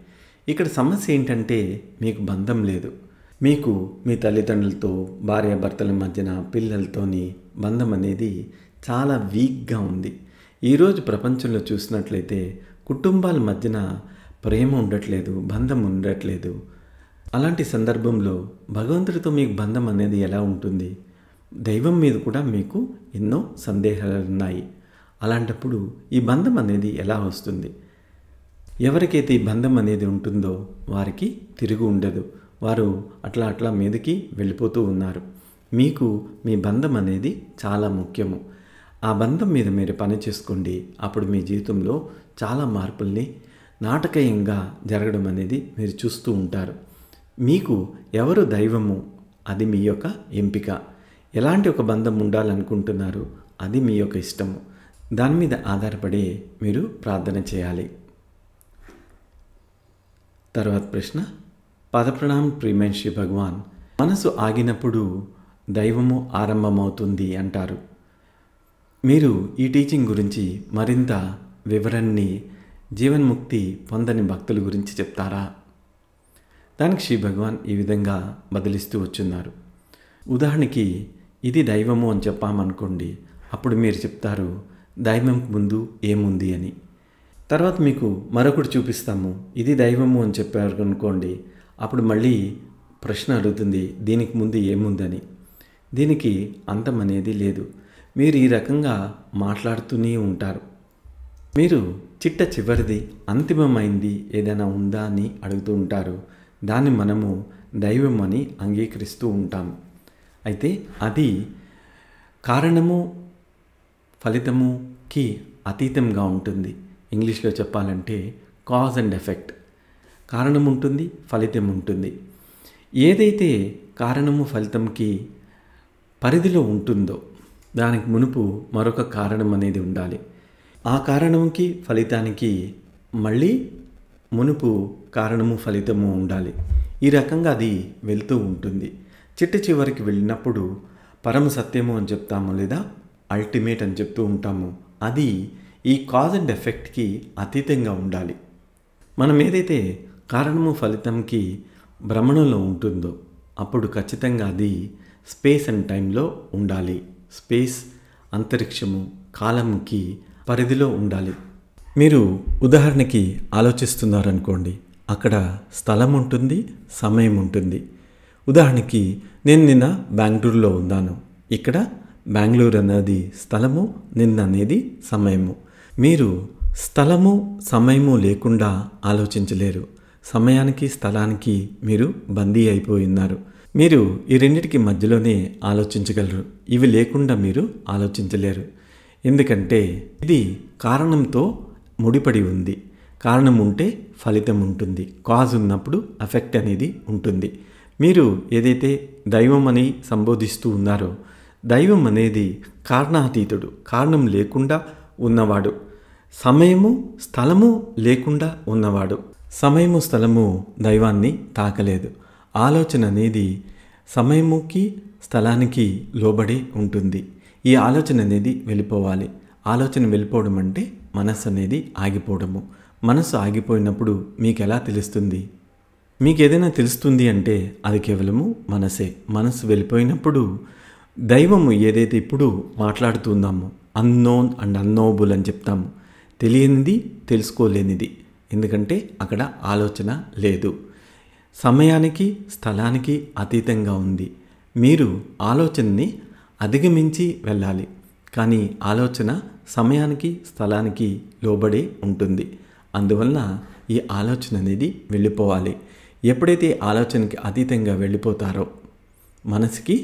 [SPEAKER 1] ఇక్కడ సమస్య ఏంటంటే మీకు బంధం లేదు. మీకు మీ తల్లిదండ్రులతో, భార్యాభర్తల మధ్యన, పిల్లలతోని బంధం అనేది చాలా వీక్గా ఉంది. ఈరోజు ప్రపంచంలో చూసినట్లయితే కుటుంబాల మధ్యన ప్రేమ ఉండట్లేదు, బంధం ఉండట్లేదు. అలాంటి సందర్భంలో భగవంతుడితో మీకు బంధం అనేది ఎలా ఉంటుంది? దైవం మీద కూడా మీకు ఎన్నో సందేహాలు ఉన్నాయి. అలాంటప్పుడు ఈ బంధం అనేది ఎలా వస్తుంది? ఎవరికైతే ఈ బంధం అనేది ఉంటుందో వారికి తిరుగు ఉండదు. వారు అట్లా మీదకి వెళ్ళిపోతూ ఉన్నారు. మీకు మీ బంధం అనేది చాలా ముఖ్యము. ఆ బంధం మీద మీరు పని చేసుకోండి. అప్పుడు మీ జీవితంలో చాలా మార్పుల్ని నాటకీయంగా జరగడం అనేది మీరు చూస్తూ ఉంటారు. మీకు ఎవరు దైవము అది మీ యొక్క ఎంపిక. ఎలాంటి ఒక బంధం ఉండాలనుకుంటున్నారు అది మీ యొక్క ఇష్టము. దాని మీద ఆధారపడి మీరు ప్రార్థన చేయాలి. తర్వాత ప్రశ్న, పదప్రణాం ప్రియమైన శ్రీ భగవాన్, మనసు ఆగినప్పుడు దైవము ఆరంభమవుతుంది అంటారు. మీరు ఈ టీచింగ్ గురించి మరింత వివరణని జీవన్ముక్తి పొందని భక్తుల గురించి చెప్తారా? దానికి శ్రీ భగవాన్ ఈ విధంగా బదిలిస్తూ వచ్చున్నారు. ఉదాహరణకి ఇది దైవము అని చెప్పామనుకోండి, అప్పుడు మీరు చెప్తారు దైవం ముందు ఏముంది అని. తర్వాత మీకు మరొకటి చూపిస్తాము, ఇది దైవము అని చెప్పారు అనుకోండి, అప్పుడు మళ్ళీ ప్రశ్న అడుగుతుంది దీనికి ముందు ఏముందని. దీనికి అంతం అనేది లేదు. మీరు ఈ రకంగా మాట్లాడుతూనే ఉంటారు. మీరు చిట్ట చివరిది అంతిమమైంది ఏదైనా ఉందా అని అడుగుతూ ఉంటారు. దాన్ని మనము దైవం అని అంగీకరిస్తూ ఉంటాము. అయితే అది కారణము ఫలితముకి అతీతంగా ఉంటుంది. ఇంగ్లీష్లో చెప్పాలంటే కాజ్ అండ్ ఎఫెక్ట్. కారణం ఉంటుంది, ఫలితం ఉంటుంది. ఏదైతే కారణము ఫలితంకి పరిధిలో ఉంటుందో దానికి మునుపు మరొక కారణం అనేది ఉండాలి. ఆ కారణంకి ఫలితానికి మళ్ళీ మునుపు కారణము ఫలితము ఉండాలి. ఈ రకంగా అది వెళ్తూ ఉంటుంది. చిట్ట చివరికి వెళ్ళినప్పుడు పరమ సత్యము అని చెప్తాము, లేదా అల్టిమేట్ అని చెప్తూ ఉంటాము. అది ఈ కాజ్ అండ్ ఎఫెక్ట్కి అతీతంగా ఉండాలి. మనం ఏదైతే కారణము ఫలితంకి భ్రమణంలో ఉంటుందో అప్పుడు ఖచ్చితంగా అది స్పేస్ అండ్ టైంలో ఉండాలి. స్పేస్, అంతరిక్షము, కాలంకి పరిధిలో ఉండాలి. మీరు ఉదాహరణకి ఆలోచిస్తున్నారనుకోండి, అక్కడ స్థలం ఉంటుంది, సమయం ఉంటుంది. ఉదాహరణకి నేను నిన్న బెంగళూరులో ఉన్నాను. ఇక్కడ బెంగళూరు అనేది స్థలము, నిన్న అనేది సమయము. మీరు స్థలము సమయము లేకుండా ఆలోచించలేరు. సమయానికి స్థలానికి మీరు బందీ అయిపోయి ఉన్నారు. మీరు ఈ రెండిటికి మధ్యలోనే ఆలోచించగలరు. ఇవి లేకుండా మీరు ఆలోచించలేరు. ఎందుకంటే ఇది కారణంతో ముడిపడి ఉంది. కారణం ఉంటే ఫలితం ఉంటుంది. కాజ్ ఉన్నప్పుడు ఎఫెక్ట్ అనేది ఉంటుంది. మీరు ఏదైతే దైవం అని సంబోధిస్తూ ఉన్నారో, దైవం అనేది కారణాతీతుడు, కారణం లేకుండా ఉన్నవాడు. సమయము స్థలము లేకుండా ఉన్నవాడు. సమయము స్థలము దైవాన్ని తాకలేదు. ఆలోచన అనేది సమయముకి స్థలానికి లోబడి ఉంటుంది. ఈ ఆలోచన అనేది వెళ్ళిపోవాలి. ఆలోచన వెళ్ళిపోవడం అంటే మనస్సు అనేది ఆగిపోవడము. మనస్సు ఆగిపోయినప్పుడు మీకు ఎలా తెలుస్తుంది? మీకు ఏదైనా తెలుస్తుంది అంటే అది కేవలము మనసే. మనస్సు వెళ్ళిపోయినప్పుడు దైవము ఏదైతే ఇప్పుడు మాట్లాడుతున్నామో అన్నోన్ అండ్ అన్నోబుల్ అని చెప్తాము. తెలియనిది, తెలుసుకోలేనిది. ఎందుకంటే అక్కడ ఆలోచన లేదు. సమయానికి స్థలానికి అతీతంగా ఉంది. మీరు ఆలోచనని అధిగమించి వెళ్ళాలి. కానీ ఆలోచన సమయానికి స్థలానికి లోబడి ఉంటుంది. అందువలన ఈ ఆలోచన అనేది వెళ్ళిపోవాలి. ఎప్పుడైతే ఆలోచనకి అతీతంగా వెళ్ళిపోతారో మనసుకి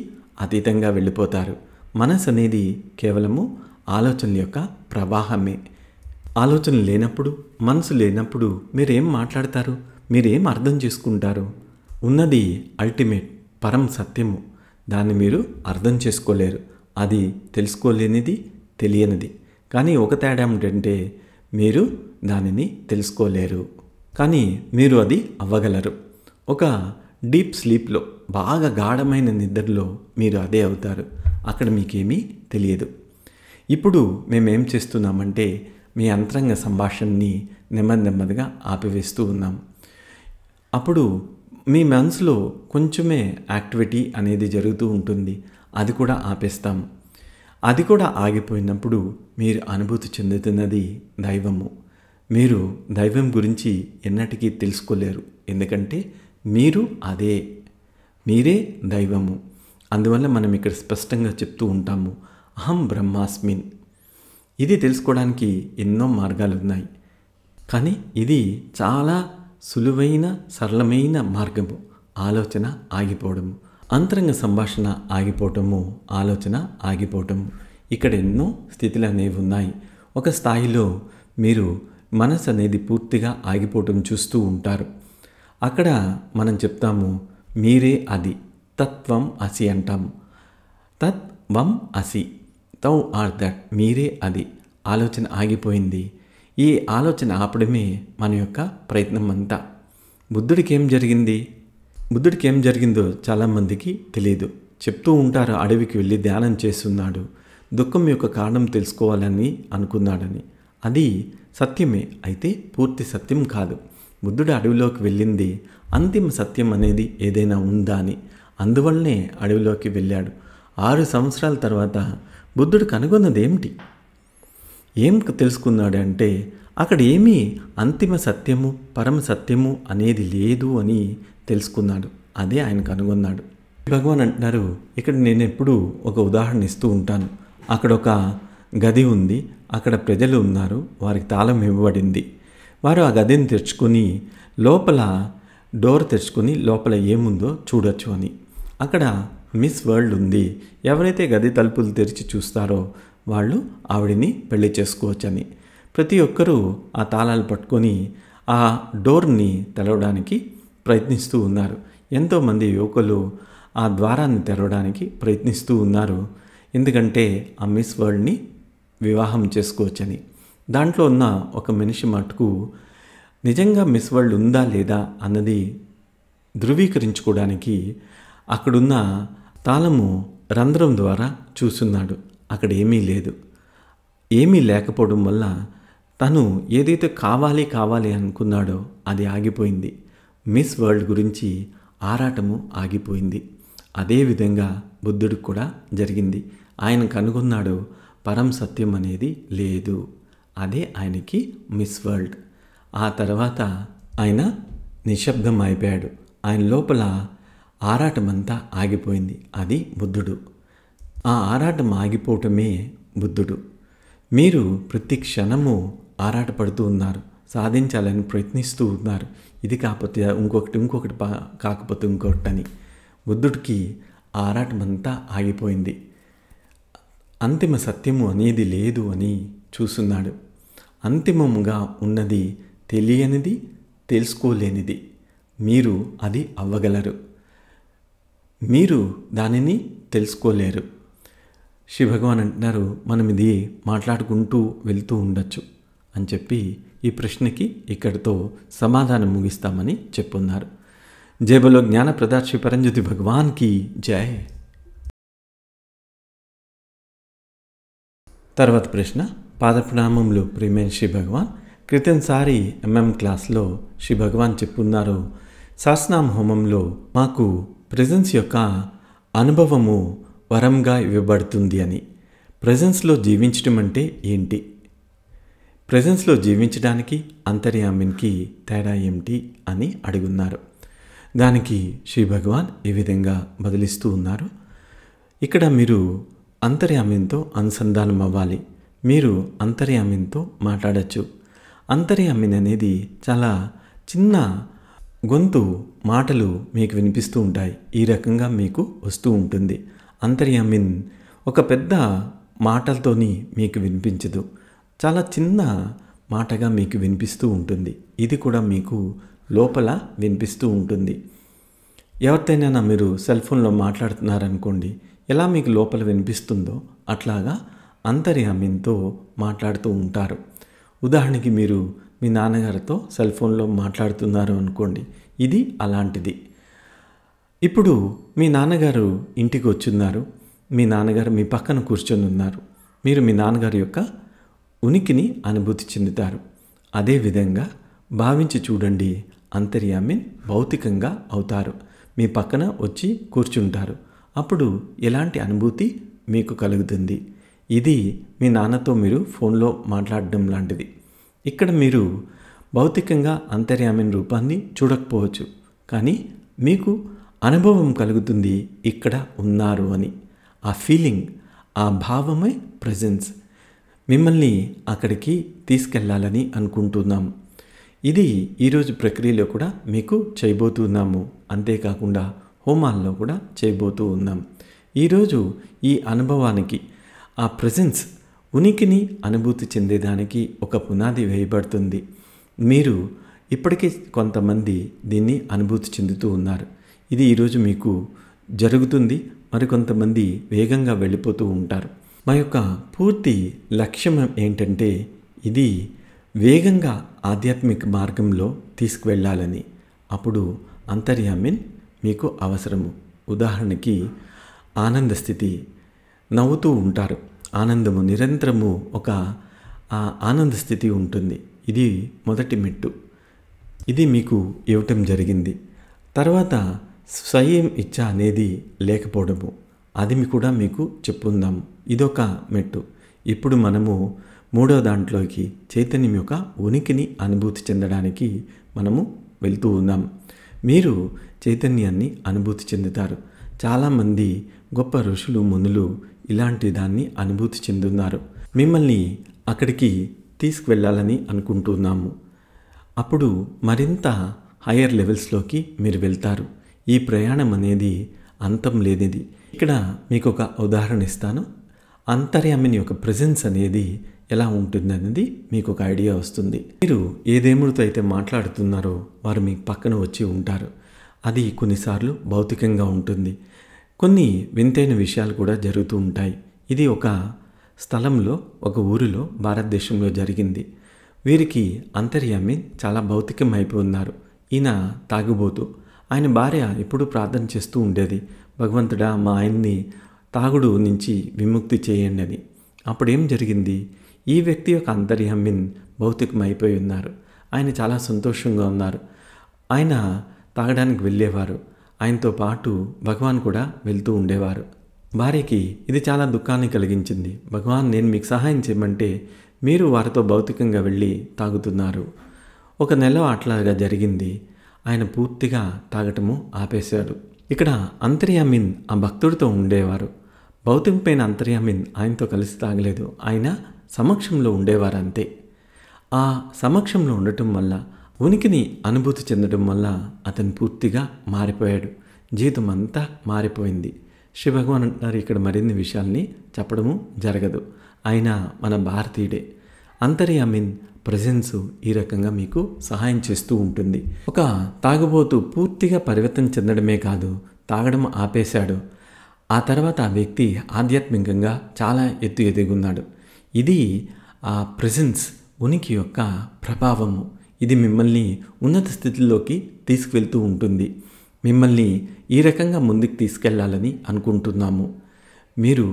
[SPEAKER 1] అతీతంగా వెళ్ళిపోతారు. మనసు అనేది కేవలము ఆలోచనల యొక్క ప్రవాహమే. ఆలోచన లేనప్పుడు, మనసు లేనప్పుడు మీరేం మాట్లాడతారు? మీరేం అర్థం చేసుకుంటారు? ఉన్నది అల్టిమేట్ పరం సత్యము. దాన్ని మీరు అర్థం చేసుకోలేరు. అది తెలుసుకోలేనిది, తెలియనిది. కానీ ఒక తేడా ఏంటంటే మీరు దానిని తెలుసుకోలేరు, కానీ మీరు అది అవ్వగలరు. ఒక డీప్ స్లీప్లో, బాగా గాఢమైన నిద్రలో మీరు అదే అవుతారు. అక్కడ మీకేమీ తెలియదు. ఇప్పుడు మేమేం చేస్తున్నామంటే మీ అంతరంగ సంభాషణని నెమ్మదిగా ఆపివేస్తూ ఉన్నాం. అప్పుడు మీ మనసులో కొంచెమే యాక్టివిటీ అనేది జరుగుతూ ఉంటుంది. అది కూడా ఆపేస్తాం. అది కూడా ఆగిపోయినప్పుడు మీరు అనుభూతి చెందుతున్నది దైవము. మీరు దైవం గురించి ఎన్నటికీ తెలుసుకోలేరు. ఎందుకంటే మీరు అదే, మీరే దైవము. అందువల్ల మనం ఇక్కడ స్పష్టంగా చెప్తూ ఉంటాము, అహం బ్రహ్మాస్మిన్. ఇది తెలుసుకోవడానికి ఎన్నో మార్గాలు ఉన్నాయి. కానీ ఇది చాలా సులువైన సరళమైన మార్గము. ఆలోచన ఆగిపోవడము, అంతరంగ సంభాషణ ఆగిపోవటము, ఆలోచన ఆగిపోవటము. ఇక్కడ ఎన్నో స్థితులు అనేవి ఉన్నాయి. ఒక స్థాయిలో మీరు మనసు అనేది పూర్తిగా ఆగిపోవటం చూస్తూ ఉంటారు. అక్కడ మనం చెప్తాము, మీరే అది, తత్వం అసి అంటాము. తత్వం అసి, తౌ ఆర్ దట్, మీరే అది. ఆలోచన ఆగిపోయింది. ఈ ఆలోచన ఆపడమే మన యొక్క ప్రయత్నం అంతా. బుద్ధుడికి ఏం జరిగిందో చాలామందికి తెలియదు. చెప్తూ ఉంటారు, అడవికి వెళ్ళి ధ్యానం చేస్తున్నాడు, దుఃఖం యొక్క కారణం తెలుసుకోవాలని అనుకున్నాడని. అది సత్యమే, అయితే పూర్తి సత్యం కాదు. బుద్ధుడు అడవిలోకి వెళ్ళింది అంతిమ సత్యం అనేది ఏదైనా ఉందా అని. అందువల్లనే అడవిలోకి వెళ్ళాడు. 6 సంవత్సరాల తర్వాత బుద్ధుడు కనుగొన్నది ఏమిటి? ఏం తెలుసుకున్నాడు అంటే అక్కడ ఏమీ అంతిమ సత్యము, పరమ సత్యము అనేది లేదు అని తెలుసుకున్నాడు. అదే ఆయన కనుగొన్నాడు. భగవాన్ అంటున్నారు, ఇక్కడ నేను ఎప్పుడూ ఒక ఉదాహరణ ఇస్తూ ఉంటాను. అక్కడ ఒక గది ఉంది, అక్కడ ప్రజలు ఉన్నారు, వారికి తాళం ఇవ్వబడింది. వారు ఆ గదిని తెరుచుకొని లోపల డోర్ తెరుచుకొని లోపల ఏముందో చూడొచ్చు అని. అక్కడ మిస్ వరల్డ్ ఉంది. ఎవరైతే గది తలుపులు తెరిచి చూస్తారో వాళ్ళు ఆవిడిని పెళ్లి చేసుకోవచ్చని. ప్రతి ఒక్కరూ ఆ తాళాలు పట్టుకొని ఆ డోర్ని తెరవడానికి ప్రయత్నిస్తూ ఉన్నారు. ఎంతోమంది యువకులు ఆ ద్వారాన్ని తెరవడానికి ప్రయత్నిస్తూ ఉన్నారు. ఎందుకంటే ఆ మిస్ వరల్డ్ని వివాహం చేసుకోవచ్చని. దాంట్లో ఉన్న ఒక మనిషి మటుకు నిజంగా మిస్ వరల్డ్ ఉందా లేదా అన్నది ధృవీకరించుకోవడానికి అక్కడున్న తాళము రంధ్రం ద్వారా చూస్తున్నాడు. అక్కడ ఏమీ లేదు. ఏమీ లేకపోవడం వల్ల తను ఏదైతే కావాలి అనుకున్నాడో అది ఆగిపోయింది. మిస్ వరల్డ్ గురించి ఆరాటము ఆగిపోయింది. అదేవిధంగా బుద్ధుడికి కూడా జరిగింది. ఆయన కనుగొన్నాడు, పరం సత్యం అనేది లేదు. అదే ఆయనకి మిస్ వరల్డ్. ఆ తర్వాత ఆయన నిశ్శబ్దం అయిపోయాడు. ఆయన లోపల ఆరాటమంతా ఆగిపోయింది. అది బుద్ధుడు. ఆ ఆరాటం ఆగిపోవటమే బుద్ధుడు. మీరు ప్రతి క్షణము ఆరాటపడుతూ ఉన్నారు, సాధించాలని ప్రయత్నిస్తూ ఉన్నారు. ఇది కాకపోతే ఇంకొకటి కాకపోతే ఇంకొకటి అని బుద్ధుడికి ఆరాటమంతా ఆగిపోయింది. అంతిమ సత్యము అనేది లేదు అని చూస్తున్నాడు. అంతిమముగా ఉన్నది తెలియనిది, తెలుసుకోలేనిది. మీరు అది అవ్వగలరు, మీరు దానిని తెలుసుకోలేరు. శ్రీ భగవాన్ అంటున్నారు, మనం ఇది మాట్లాడుకుంటూ వెళ్తూ ఉండొచ్చు అని చెప్పి ఈ ప్రశ్నకి ఇక్కడితో సమాధానం ముగిస్తామని చెప్పున్నారు. జై బలో జ్ఞాన ప్రదాత శ్రీ పరంజ్యోతి భగవాన్కి జై. తర్వాత ప్రశ్న, పాదప్రణామములు ప్రియమైన శ్రీ భగవాన్. క్రితంసారి క్లాస్లో శ్రీ భగవాన్ చెప్పున్నారు, సహస్రనామ హోమంలో మాకు ప్రెజెన్స్ యొక్క అనుభవము వరంగా ఇవ్వబడుతుంది అని. ప్రెజెన్స్లో జీవించడం అంటే ఏంటి? ప్రెజెన్స్లో జీవించడానికి అంతర్యామికి తేడా ఏమిటి అని అడుగున్నారు. దానికి శ్రీ భగవాన్ ఈ విధంగా బదిలిస్తూ ఉన్నారు. ఇక్కడ మీరు అంతర్యామితో అనుసంధానం అవ్వాలి. మీరు అంతర్యామితో మాట్లాడచ్చు. అంతర్యామిన్ అనేది చాలా చిన్న గొంతు మాటలు మీకు వినిపిస్తూ ఉంటాయి. ఈ రకంగా మీకు వస్తూ ఉంటుంది. అంతర్యామిన్ ఒక పెద్ద మాటలతోని మీకు వినిపించదు, చాలా చిన్న మాటగా మీకు వినిపిస్తూ ఉంటుంది. ఇది కూడా మీకు లోపల వినిపిస్తూ ఉంటుంది. ఎవరితోనైనా మీరు సెల్ ఫోన్లో మాట్లాడుతున్నారనుకోండి, ఎలా మీకు లోపల వినిపిస్తుందో అట్లాగా అంతర్యామితో మాట్లాడుతూ ఉంటారు. ఉదాహరణకి మీరు మీ నాన్నగారితో సెల్ ఫోన్లో మాట్లాడుతున్నారు అనుకోండి, ఇది అలాంటిది. ఇప్పుడు మీ నాన్నగారు ఇంటికి వచ్చున్నారు, మీ నాన్నగారు మీ పక్కన కూర్చొని ఉన్నారు. మీరు మీ నాన్నగారి యొక్క ఉనికిని అనుభూతి చెందుతారు. అదేవిధంగా భావించి చూడండి, అంతర్యామిన్ భౌతికంగా అవుతారు. మీ పక్కన వచ్చి కూర్చుంటారు. అప్పుడు ఎలాంటి అనుభూతి మీకు కలుగుతుంది? ఇది మీ నాన్నతో మీరు ఫోన్లో మాట్లాడడం లాంటిది. ఇక్కడ మీరు భౌతికంగా అంతర్యామిన్ రూపాన్ని చూడకపోవచ్చు, కానీ మీకు అనుభవం కలుగుతుంది ఇక్కడ ఉన్నారు అని. ఆ ఫీలింగ్, ఆ భావమే ప్రెజెన్స్. మిమ్మల్ని అక్కడికి తీసుకెళ్లాలని అనుకుంటున్నాం. ఇది ఈరోజు ప్రక్రియలో కూడా మీకు చేయబోతున్నాము. అంతేకాకుండా హోమాల్లో కూడా చేయబోతూ ఉన్నాం. ఈరోజు ఈ అనుభవానికి, ఆ ప్రెజెన్స్ ఉనికిని అనుభూతి చెందేదానికి ఒక పునాది వేయబడుతుంది. మీరు ఇప్పటికీ కొంతమంది దీన్ని అనుభూతి చెందుతూ ఉన్నారు. ఇది ఈరోజు మీకు జరుగుతుంది. మరికొంతమంది వేగంగా వెళ్ళిపోతూ ఉంటారు. మా యొక్క పూర్తి లక్ష్యం ఏంటంటే, ఇది వేగంగా ఆధ్యాత్మిక మార్గంలో తీసుకువెళ్ళాలని. అప్పుడు అంతర్యామిన్ మీకు అవసరము. ఉదాహరణకి ఆనంద స్థితి, నవ్వుతూ ఉంటారు. ఆనందము నిరంతరము ఒక ఆనంద స్థితి ఉంటుంది. ఇది మొదటి మెట్టు. ఇది మీకు ఇవ్వటం జరిగింది. తర్వాత స్వయం ఇచ్చ అనేది లేకపోవడము, అది కూడా మీకు చెప్పుందాము. ఇదొక మెట్టు. ఇప్పుడు మనము మూడో దాంట్లోకి చైతన్యం యొక్క ఉనికిని అనుభూతి చెందడానికి మనము వెళ్తూ ఉన్నాం. మీరు చైతన్యాన్ని అనుభూతి చెందుతారు. చాలామంది గొప్ప ఋషులు, మునులు ఇలాంటి దాన్ని అనుభూతి చెందున్నారు. మిమ్మల్ని అక్కడికి తీసుకువెళ్ళాలని అనుకుంటున్నాము. అప్పుడు మరింత హయ్యర్ లెవెల్స్లోకి మీరు వెళ్తారు. ఈ ప్రయాణం అనేది అంతం లేనిది. ఇక్కడ మీకు ఒక ఉదాహరణ ఇస్తాను. అంతర్యామిని యొక్క ప్రెజెన్స్ అనేది ఎలా ఉంటుందనేది మీకు ఒక ఐడియా వస్తుంది. మీరు ఏ దేవుడితో అయితే మాట్లాడుతున్నారో వారు మీ పక్కన వచ్చి ఉంటారు. అది కొన్నిసార్లు భౌతికంగా ఉంటుంది. కొన్ని వింతైన విషయాలు కూడా జరుగుతూ ఉంటాయి. ఇది ఒక స్థలంలో, ఒక ఊరిలో, భారతదేశంలో జరిగింది. వీరికి అంతర్యామి చాలా భౌతికం అయిపోయి ఉన్నారు. ఈయన తాగుబోతు. ఆయన భార్య ఎప్పుడూ ప్రార్థన చేస్తూ ఉండేది, భగవంతుడా మా ఆయన్ని తాగుడు నుంచి విముక్తి చేయండి అని. అప్పుడేం జరిగింది? ఈ వ్యక్తి యొక్క అంతర్యామిన్ భౌతికం అయిపోయి ఉన్నారు. ఆయన చాలా సంతోషంగా ఉన్నారు. ఆయన తాగడానికి వెళ్ళేవారు. ఆయనతో పాటు భగవాన్ కూడా వెళ్తూ ఉండేవారు. భార్యకి ఇది చాలా దుఃఖాన్ని కలిగించింది. భగవాన్, నేను మీకు సహాయం చేయమంటే మీరు వారితో భౌతికంగా వెళ్ళి తాగుతున్నారు. ఒక నెల అట్లాగా జరిగింది. ఆయన పూర్తిగా తాగటము ఆపేశాడు. ఇక్కడ అంతర్యామిన్ ఆ భక్తుడితో ఉండేవారు. భౌతికమైన అంతర్యామిన్ ఆయనతో కలిసి తాగలేదు, ఆయన సమక్షంలో ఉండేవారు అంతే. ఆ సమక్షంలో ఉండటం వల్ల, ఉనికిని అనుభూతి చెందడం వల్ల అతను పూర్తిగా మారిపోయాడు. జీవితం అంతా మారిపోయింది. శ్రీ భగవాన్ అంటున్నారు, ఇక్కడ మరిన్ని విషయాల్ని చెప్పడము జరగదు. ఆయన మన భారతీయుడే. అంతర్యామిన్ ప్రజెన్స్ ఈ రకంగా మీకు సహాయం చేస్తూ ఉంటుంది. ఒక తాగుబోతు పూర్తిగా పరివర్తన చెందడమే కాదు, తాగడం ఆపేశాడు. ఆ తర్వాత ఆ వ్యక్తి ఆధ్యాత్మికంగా చాలా ఎదిగున్నాడు. ఇది ఆ ప్రెజెన్స్, ఉనికి యొక్క ప్రభావము. ఇది మిమ్మల్ని ఉన్నత స్థితిలోకి తీసుకువెళ్తూ ఉంటుంది. మిమ్మల్ని ఈ రకంగా ముందుకు తీసుకెళ్లాలని అనుకుంటున్నాము. మీరు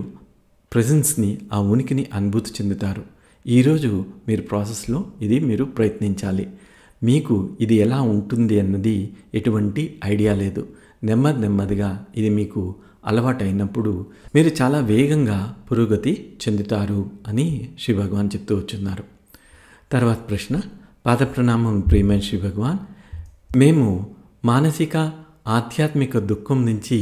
[SPEAKER 1] ప్రెజెన్స్ని, ఆ ఉనికిని అనుభూతి చెందుతారు. ఈరోజు మీరు ప్రాసెస్లో ఇది మీరు ప్రయత్నించాలి. మీకు ఇది ఎలా ఉంటుంది అన్నది ఎటువంటి ఐడియా లేదు. నెమ్మదిగా ఇది మీకు అలవాటైనప్పుడు మీరు చాలా వేగంగా పురోగతి చెందుతారు అని శ్రీ భగవాన్ చెప్తూ వచ్చున్నారు. తర్వాత ప్రశ్న, పాదప్రణామం ప్రియమైన శ్రీ భగవాన్. మేము మానసిక ఆధ్యాత్మిక దుఃఖం నుంచి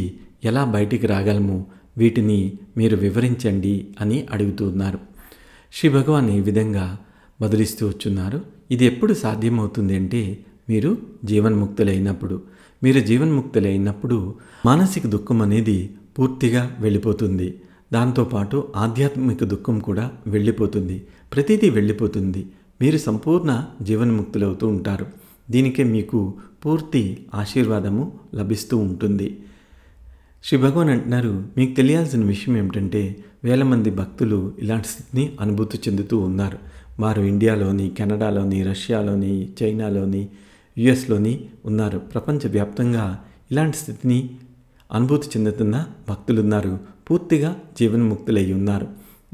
[SPEAKER 1] ఎలా బయటికి రాగలము, వీటిని మీరు వివరించండి అని అడుగుతున్నారు. శ్రీ భగవాన్ ఈ విధంగా బదులిస్తూ వచ్చున్నారు. ఇది ఎప్పుడు సాధ్యమవుతుంది అంటే మీరు జీవన్ముక్తులైనప్పుడు. మీరు జీవన్ముక్తులైనప్పుడు మానసిక దుఃఖం అనేది పూర్తిగా వెళ్ళిపోతుంది. దాంతోపాటు ఆధ్యాత్మిక దుఃఖం కూడా వెళ్ళిపోతుంది. ప్రతిదీ వెళ్ళిపోతుంది. మీరు సంపూర్ణ జీవన్ముక్తులవుతూ ఉంటారు. దీనికే మీకు పూర్తి ఆశీర్వాదము లభిస్తూ ఉంటుంది. శ్రీ భగవాన్ అంటున్నారు, మీకు తెలియాల్సిన విషయం ఏమిటంటే వేల మంది భక్తులు ఇలాంటి స్థితిని అనుభూతి చెందుతూ ఉన్నారు. వారు ఇండియాలోని, కెనడాలోని, రష్యాలోని, చైనాలోని, యుఎస్లోని ఉన్నారు. ప్రపంచవ్యాప్తంగా ఇలాంటి స్థితిని అనుభూతి చెందుతున్న భక్తులు ఉన్నారు. పూర్తిగా జీవన్ముక్తులై ఉన్నారు.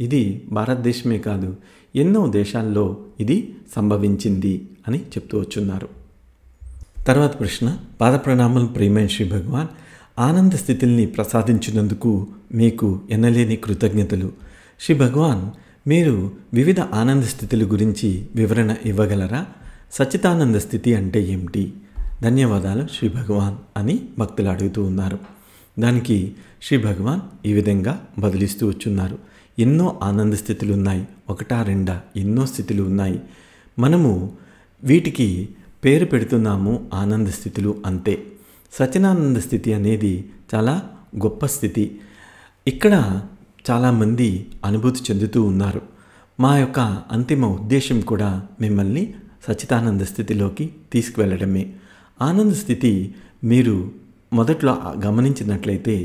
[SPEAKER 1] ఇది భారతదేశమే కాదు, ఎన్నో దేశాల్లో ఇది సంభవించింది అని చెప్తూ వచ్చున్నారు. తర్వాత ప్రశ్న, పాదప్రణామం ప్రియమైన శ్రీ భగవాన్. ఆనంద స్థితుల్ని ప్రసాదించినందుకు మీకు ఎనలేని కృతజ్ఞతలు. శ్రీ భగవాన్, మీరు వివిధ ఆనంద స్థితుల గురించి వివరణ ఇవ్వగలరా? సచ్చిదానంద స్థితి అంటే ఏమిటి? ధన్యవాదాలు శ్రీ భగవాన్ అని భక్తులు అడుగుతూ ఉన్నారు. దానికి శ్రీ భగవాన్ ఈ విధంగా బదిలిస్తూ వచ్చున్నారు. ఎన్నో ఆనంద స్థితులు ఉన్నాయి. ఒకటా రెండా, ఎన్నో స్థితులు ఉన్నాయి. మనము వీటికి పేరు పెడుతున్నాము ఆనంద స్థితులు అంతే. సచ్చిదానంద స్థితి అనేది చాలా గొప్ప స్థితి. ఇక్కడ చాలామంది అనుభూతి చెందుతూ ఉన్నారు. మా యొక్క అంతిమ ఉద్దేశం కూడా మిమ్మల్ని సచ్చిదానంద స్థితిలోకి తీసుకువెళ్ళడమే. ఆనంద స్థితి మీరు మొదట్లో గమనించినట్లయితే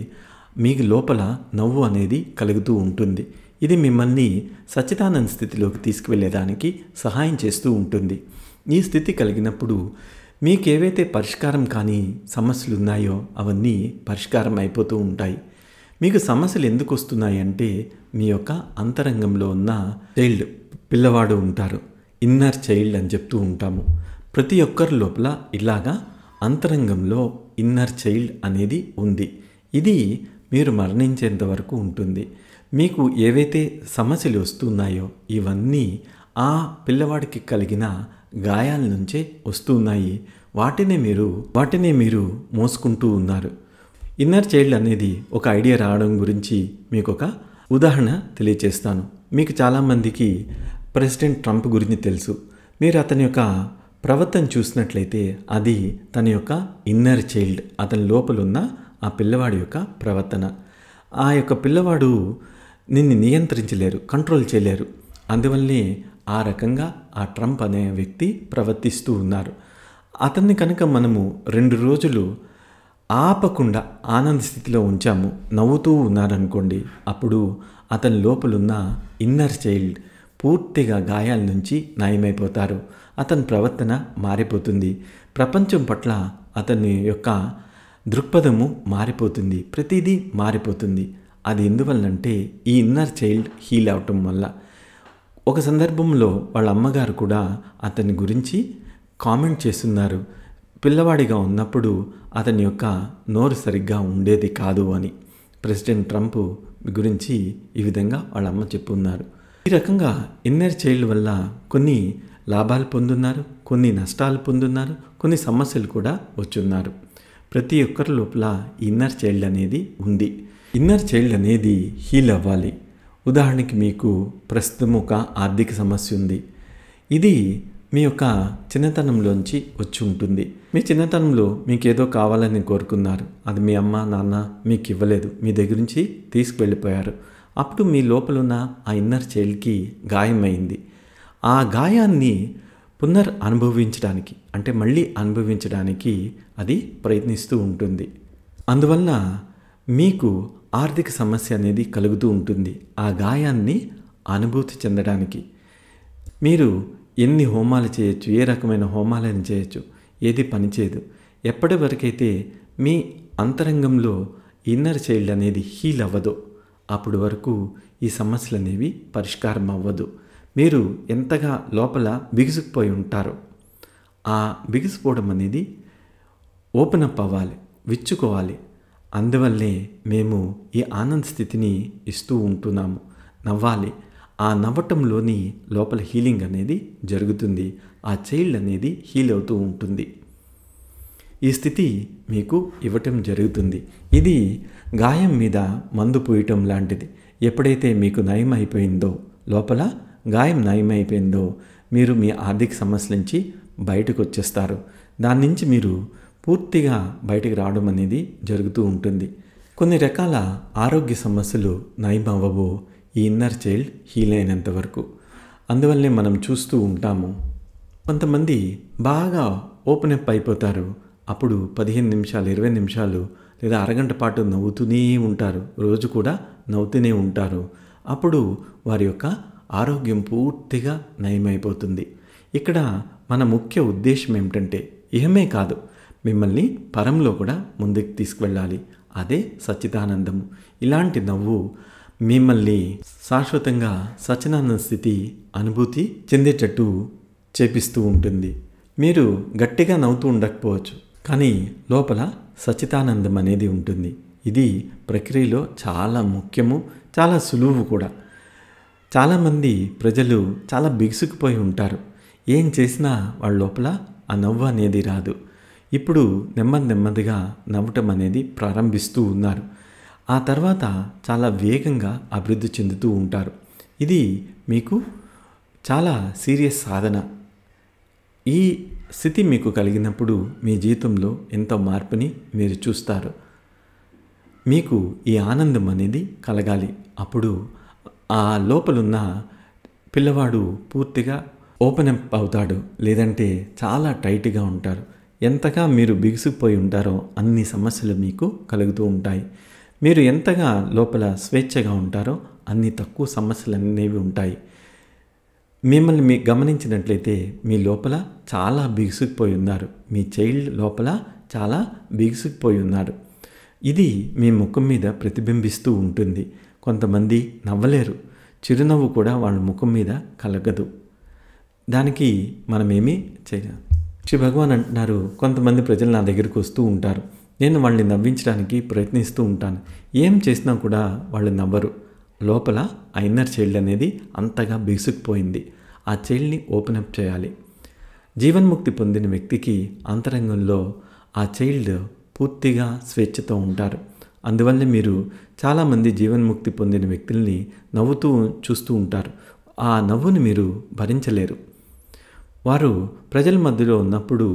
[SPEAKER 1] మీకు లోపల నవ్వు అనేది కలుగుతూ ఉంటుంది. ఇది మిమ్మల్ని సచ్చిదానంద స్థితిలోకి తీసుకువెళ్ళేదానికి సహాయం చేస్తూ ఉంటుంది. ఈ స్థితి కలిగినప్పుడు మీకు ఏవైతే పరిష్కారం కాని సమస్యలు ఉన్నాయో అవన్నీ పరిష్కారం అయిపోతూ ఉంటాయి. మీకు సమస్యలు ఎందుకు వస్తున్నాయి అంటే మీ యొక్క అంతరంగంలో ఉన్న చైల్డ్, పిల్లవాడు ఉంటారు. ఇన్నర్ చైల్డ్ అని చెప్తూ ఉంటాము. ప్రతి ఒక్కరి లోపల ఇలాగా అంతరంగంలో ఇన్నర్ చైల్డ్ అనేది ఉంది. ఇది మీరు మరణించేంత వరకు ఉంటుంది. మీకు ఏవైతే సమస్యలు వస్తున్నాయో ఇవన్నీ ఆ పిల్లవాడికి కలిగిన గాయాల నుంచే వస్తున్నాయి. వాటినే మీరు మోసుకుంటూ ఉన్నారు. ఇన్నర్ చైల్డ్ అనేది ఒక ఐడియా రావడం గురించి మీకు ఒక ఉదాహరణ తెలియచేస్తాను. మీకు చాలామందికి ప్రెసిడెంట్ ట్రంప్ గురించి తెలుసు. మీరు అతని యొక్క ప్రవర్తన చూసినట్లయితే అది తన యొక్క ఇన్నర్ చైల్డ్, అతని లోపలున్న ఆ పిల్లవాడి యొక్క ప్రవర్తన. ఆ యొక్క పిల్లవాడు నిన్ను నియంత్రించలేరు, కంట్రోల్ చేయలేరు. అందువల్లనే ఆ రకంగా ఆ ట్రంప్ అనే వ్యక్తి ప్రవర్తిస్తూ ఉన్నారు. అతన్ని కనుక మనము 2 రోజులు ఆపకుండా ఆనంద స్థితిలో ఉంచాము, నవ్వుతూ ఉన్నారనుకోండి, అప్పుడు అతని లోపలున్న ఇన్నర్ చైల్డ్ పూర్తిగా గాయాల నుంచి నయమైపోతారు. అతని ప్రవర్తన మారిపోతుంది. ప్రపంచం పట్ల అతని యొక్క దృక్పథము మారిపోతుంది. ప్రతిదీ మారిపోతుంది. అది ఎందువల్లంటే ఈ ఇన్నర్ చైల్డ్ హీల్ అవటం వల్ల. ఒక సందర్భంలో వాళ్ళ అమ్మగారు కూడా అతని గురించి కామెంట్ చేస్తున్నారు. పిల్లవాడిగా ఉన్నప్పుడు అతని యొక్క నోరు సరిగ్గా ఉండేది కాదు అని. ప్రెసిడెంట్ ట్రంప్ గురించి ఈ విధంగా వాళ్ళ అమ్మ చెప్పున్నారు. ఈ రకంగా ఇన్నర్ చైల్డ్ వల్ల కొన్ని లాభాలు పొందున్నారు, కొన్ని నష్టాలు పొందున్నారు, కొన్ని సమస్యలు కూడా వచ్చున్నారు. ప్రతి ఒక్కరి లోపల ఇన్నర్ చైల్డ్ అనేది ఉంది. ఇన్నర్ చైల్డ్ అనేది హీల్ అవ్వాలి. ఉదాహరణకి మీకు ప్రస్తుతం ఒక ఆర్థిక సమస్య ఉంది. ఇది మీ యొక్క చిన్నతనంలోంచి వచ్చి ఉంటుంది. మీ చిన్నతనంలో మీకు ఏదో కావాలని కోరుకున్నారు, అది మీ అమ్మ నాన్న మీకు ఇవ్వలేదు, మీ దగ్గర నుంచి తీసుకువెళ్ళిపోయారు. అప్పుడు మీ లోపల ఉన్న ఆ ఇన్నర్ చైల్డ్కి గాయమైంది. ఆ గాయాన్ని అనుభవించడానికి అంటే మళ్ళీ అనుభవించడానికి అది ప్రయత్నిస్తూ ఉంటుంది. అందువల్ల మీకు ఆర్థిక సమస్య అనేది కలుగుతూ ఉంటుంది. ఆ గాయాన్ని అనుభూతి చెందడానికి మీరు ఎన్ని హోమాలు చేయొచ్చు, ఏ రకమైన హోమాలను చేయొచ్చు, ఏది పనిచేయదు. ఎప్పటి వరకైతే మీ అంతరంగంలో ఇన్నర్ చైల్డ్ అనేది హీల్ అవ్వదో అప్పటి వరకు ఈ సమస్యలు అనేవి పరిష్కారం అవ్వదు. మీరు ఎంతగా లోపల బిగుసుకుపోయి ఉంటారో ఆ బిగుసిపోవడం అనేది ఓపెన్ అప్ అవ్వాలి, విచ్చుకోవాలి. అందువల్లే మేము ఈ ఆనంద స్థితిని ఇస్తూ ఉంటున్నాము. నవ్వాలి. ఆ నవ్వటంలోని లోపల హీలింగ్ అనేది జరుగుతుంది. ఆ చైల్డ్ అనేది హీల్ అవుతూ ఉంటుంది. ఈ స్థితి మీకు ఇవ్వటం జరుగుతుంది. ఇది గాయం మీద మందు పూయటం లాంటిది. ఎప్పుడైతే మీకు నయం అయిపోయిందో, లోపల గాయం నయమైపోయిందో, మీరు మీ ఆర్థిక సమస్యల నుంచి బయటకు వచ్చేస్తారు. దాని నుంచి మీరు పూర్తిగా బయటకు రావడం అనేది జరుగుతూ ఉంటుంది. కొన్ని రకాల ఆరోగ్య సమస్యలు నయం అవ్వవు ఈ ఇన్నర్ చైల్డ్ హీల్ అయినంత వరకు. అందువల్లే మనం చూస్తూ ఉంటాము, కొంతమంది బాగా ఓపెన్ అప్ అయిపోతారు. అప్పుడు 15 నిమిషాలు 20 నిమిషాలు లేదా అరగంట పాటు నవ్వుతూనే ఉంటారు. రోజు కూడా నవ్వుతూనే ఉంటారు. అప్పుడు వారి యొక్క ఆరోగ్యం పూర్తిగా నయమైపోతుంది. ఇక్కడ మన ముఖ్య ఉద్దేశం ఏమిటంటే ఇహమే కాదు, మిమ్మల్ని పరంలో కూడా ముందుకు తీసుకువెళ్ళాలి. అదే సచ్చిదానందము. ఇలాంటి నవ్వు మిమ్మల్ని శాశ్వతంగా సచ్చిదానంద స్థితి అనుభూతి చెందేటట్టు చేపిస్తూ ఉంటుంది. మీరు గట్టిగా నవ్వుతూ ఉండకపోవచ్చు, కానీ లోపల సచ్చిదానందం అనేది ఉంటుంది. ఇది ప్రక్రియలో చాలా ముఖ్యము, చాలా సులువు కూడా. చాలామంది ప్రజలు చాలా బిగుసుకుపోయి ఉంటారు. ఏం చేసినా వాళ్ళ లోపల ఆ నవ్వు అనేది రాదు. ఇప్పుడు నెమ్మదిగా నవ్వటం అనేది ప్రారంభిస్తూ ఉన్నారు. ఆ తర్వాత చాలా వేగంగా అభివృద్ధి చెందుతూ ఉంటారు. ఇది మీకు చాలా సీరియస్ సాధన. ఈ స్థితి మీకు కలిగినప్పుడు మీ జీవితంలో ఎంతో మార్పుని మీరు చూస్తారు. మీకు ఈ ఆనందం అనేది కలగాలి. అప్పుడు ఆ లోపలున్న పిల్లవాడు పూర్తిగా ఓపెన్ అప్ అవుతాడు. లేదంటే చాలా టైట్గా ఉంటారు. ఎంతగా మీరు బిగుసుకుపోయి ఉంటారో అన్ని సమస్యలు మీకు కలుగుతూ ఉంటాయి. మీరు ఎంతగా లోపల స్వేచ్ఛగా ఉంటారో అన్ని తక్కువ సమస్యలు అనేవి ఉంటాయి. మిమ్మల్ని గమనించినట్లయితే మీ లోపల చాలా బిగుసుకుపోయి ఉన్నారు. మీ చైల్డ్ లోపల చాలా బిగుసుకుపోయి ఉన్నారు. ఇది మీ ముఖం మీద ప్రతిబింబిస్తూ ఉంటుంది. కొంతమంది నవ్వలేరు. చిరునవ్వు కూడా వాళ్ళ ముఖం మీద కలగదు. దానికి మనమేమీ చేయలేం. శ్రీ భగవాన్ అంటున్నారు, కొంతమంది ప్రజలు నా దగ్గరికి వస్తూ ఉంటారు. నేను వాళ్ళని నవ్వించడానికి ప్రయత్నిస్తూ ఉంటాను. ఏం చేసినా కూడా వాళ్ళు నవ్వరు. లోపల ఆ ఇన్నర్ చైల్డ్ అనేది అంతగా బిగుసుకుపోయింది. ఆ చైల్డ్ని ఓపెన్ అప్ చేయాలి. జీవన్ముక్తి పొందిన వ్యక్తికి అంతరంగంలో ఆ చైల్డ్ పూర్తిగా స్వేచ్ఛతో ఉంటారు. అందువల్ల మీరు చాలామంది జీవన్ముక్తి పొందిన వ్యక్తుల్ని నవ్వుతూ చూస్తూ ఉంటారు. ఆ నవ్వుని మీరు భరించలేరు. వారు ప్రజల మధ్యలో ఉన్నప్పుడు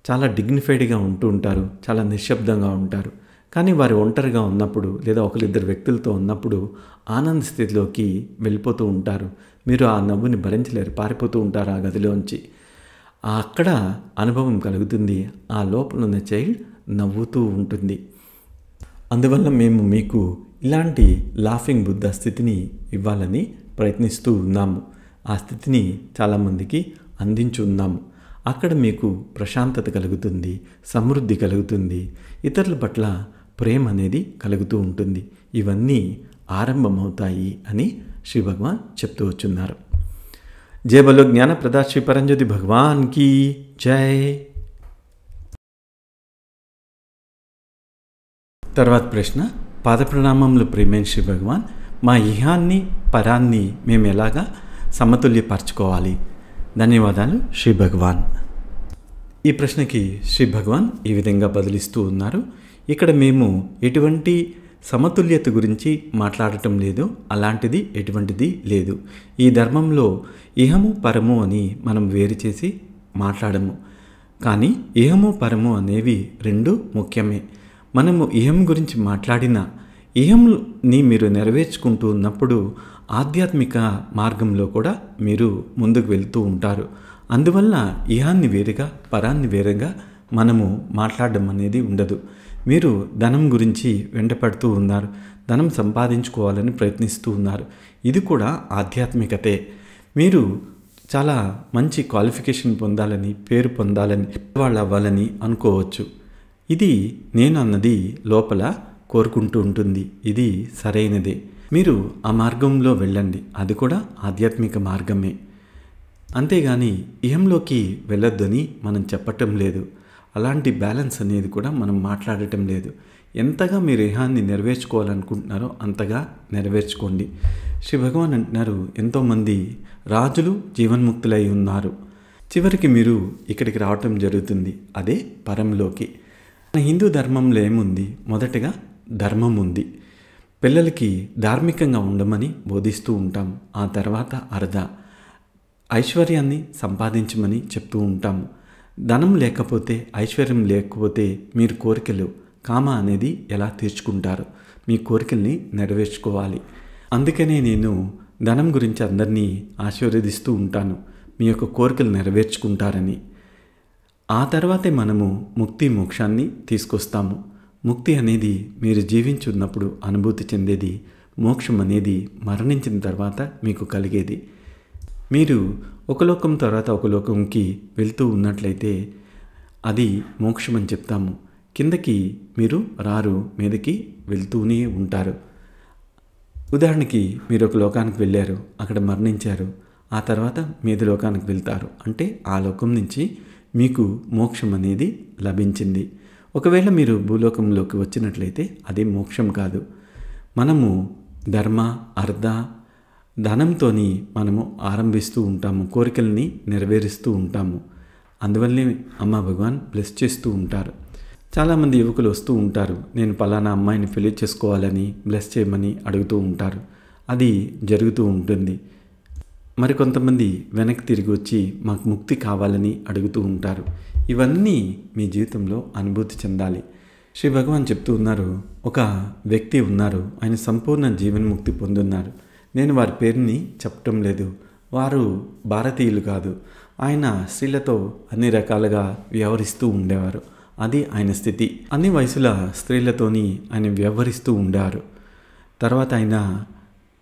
[SPEAKER 1] చాలా డిగ్నిఫైడ్గా ఉంటూ ఉంటారు, చాలా నిశ్శబ్దంగా ఉంటారు. కానీ వారు ఒంటరిగా ఉన్నప్పుడు లేదా ఒకరిద్దరు వ్యక్తులతో ఉన్నప్పుడు ఆనంద స్థితిలోకి వెళ్ళిపోతూ ఉంటారు. మీరు ఆ నవ్వుని భరించలేరు, పారిపోతూ ఉంటారు ఆ గదిలోంచి. అక్కడ అనుభవం కలుగుతుంది. ఆ లోపల ఉన్న చైల్డ్ నవ్వుతూ ఉంటుంది. అందువల్ల మేము మీకు ఇలాంటి లాఫింగ్ బుద్ధ స్థితిని ఇవ్వాలని ప్రయత్నిస్తూ ఉన్నాము. ఆ స్థితిని చాలామందికి అందించున్నాము. అక్కడ మీకు ప్రశాంతత కలుగుతుంది, సమృద్ధి కలుగుతుంది, ఇతరుల పట్ల ప్రేమ అనేది కలుగుతూ ఉంటుంది. ఇవన్నీ ఆరంభమవుతాయి అని శ్రీ భగవాన్ చెప్తూ వచ్చున్నారు. జయ బలో జ్ఞానప్రద శ్రీ పరంజ్యోతి భగవాన్కి జై. తర్వాత ప్రశ్న, పాదప్రణామములు ప్రియమైన శ్రీ భగవాన్, మా ఇహాన్ని పరాన్ని మేము ఎలాగా సమతుల్యపరచుకోవాలి? ధన్యవాదాలు శ్రీ భగవాన్. ఈ ప్రశ్నకి శ్రీ భగవాన్ ఈ విధంగా బదిలిస్తూ ఉన్నారు. ఇక్కడ మేము ఎటువంటి సమతుల్యత గురించి మాట్లాడటం లేదు, అలాంటిది ఎటువంటిది లేదు. ఈ ధర్మంలో ఇహము పరము అని మనం వేరు చేసి మాట్లాడము. కానీ ఇహము పరము అనేవి రెండు ముఖ్యమే. మనము ఇహం గురించి మాట్లాడిన ఇహంని మీరు నెరవేర్చుకుంటూ ఉన్నప్పుడు ఆధ్యాత్మిక మార్గంలో కూడా మీరు ముందుకు వెళ్తూ ఉంటారు. అందువల్ల ఇహాన్ని వేరుగా పరాన్ని వేరుగా మనము మాట్లాడడం అనేది ఉండదు. మీరు ధనం గురించి వెంటపడుతూ ఉన్నారు, ధనం సంపాదించుకోవాలని ప్రయత్నిస్తూ ఉన్నారు. ఇది కూడా ఆధ్యాత్మికతే. మీరు చాలా మంచి క్వాలిఫికేషన్ పొందాలని, పేరు పొందాలని, వాళ్ళు అవ్వాలని అనుకోవచ్చు. ఇది నేను అన్నది లోపల కోరుకుంటూ ఉంటుంది. ఇది సరైనదే. మీరు ఆ మార్గంలో వెళ్ళండి, అది కూడా ఆధ్యాత్మిక మార్గమే. అంతేగాని ఇహంలోకి వెళ్ళొద్దని మనం చెప్పటం లేదు. అలాంటి బ్యాలెన్స్ అనేది కూడా మనం మాట్లాడటం లేదు. ఎంతగా మీరు ఇహాన్ని నెరవేర్చుకోవాలనుకుంటున్నారో అంతగా నెరవేర్చుకోండి. శ్రీ భగవాన్ అంటున్నారు, ఎంతోమంది రాజులు జీవన్ముక్తులై ఉన్నారు, చివరికి మీరు ఇక్కడికి రావటం జరుగుతుంది, అదే పరంలోకి. మన హిందూ ధర్మంలో ఏముంది? మొదటగా ధర్మం ఉంది. పిల్లలకి ధార్మికంగా ఉండమని బోధిస్తూ ఉంటాం. ఆ తర్వాత ఐశ్వర్యాన్ని సంపాదించమని చెప్తూ ఉంటాము. ధనం లేకపోతే, ఐశ్వర్యం లేకపోతే మీరు కోరికలు కామ అనేది ఎలా తీర్చుకుంటారు? మీ కోరికల్ని నెరవేర్చుకోవాలి. అందుకనే నేను ధనం గురించి అందరినీ ఆశీర్వదిస్తూ ఉంటాను, మీ యొక్క కోరికలు నెరవేర్చుకుంటారని. ఆ తర్వాతే మనము ముక్తి మోక్షాన్ని తీసుకొస్తాము. ముక్తి అనేది మీరు జీవించున్నప్పుడు అనుభూతి చెందేది, మోక్షం అనేది మరణించిన తర్వాత మీకు కలిగేది. మీరు ఒక లోకం తర్వాత ఒక లోకంకి వెళ్తూ ఉన్నట్లయితే అది మోక్షం అని చెప్తాము. కిందకి మీరు రారు, మీదకి వెళ్తూనే ఉంటారు. ఉదాహరణకి మీరు ఒక లోకానికి వెళ్ళారు, అక్కడ మరణించారు, ఆ తర్వాత మీది లోకానికి వెళ్తారు. అంటే ఆ లోకం నుంచి మీకు మోక్షం అనేది లభించింది. ఒకవేళ మీరు భూలోకంలోకి వచ్చినట్లయితే అది మోక్షం కాదు. మనము ధర్మ, అర్థ, ధనంతోని మనము ఆరంభిస్తూ ఉంటాము, కోరికల్ని నెరవేరుస్తూ ఉంటాము. అందువల్లే అమ్మ భగవాన్ బ్లెస్ చేస్తూ ఉంటారు. చాలామంది యువకులు వస్తూ ఉంటారు, నేను పలానా అమ్మాయిని పెళ్లి చేసుకోవాలని బ్లెస్ చేయమని అడుగుతూ ఉంటారు. అది జరుగుతూ ఉంటుంది. మరికొంతమంది వెనక్కి తిరిగి వచ్చి మాకు ముక్తి కావాలని అడుగుతూ ఉంటారు. ఇవన్నీ మీ జీవితంలో అనుభూతి చెందాలి. శ్రీ భగవాన్ చెప్తూ ఉన్నారు, ఒక వ్యక్తి ఉన్నారు, ఆయన సంపూర్ణ జీవన్ముక్తి పొందున్నారు. నేను వారి పేరుని చెప్పటం లేదు, వారు భారతీయులు కాదు. ఆయన స్త్రీలతో అన్ని రకాలుగా వ్యవహరిస్తూ ఉండేవారు. అది ఆయన స్థితి. అన్ని వయసుల స్త్రీలతోని ఆయన వ్యవహరిస్తూ ఉండేవారు. తర్వాత ఆయన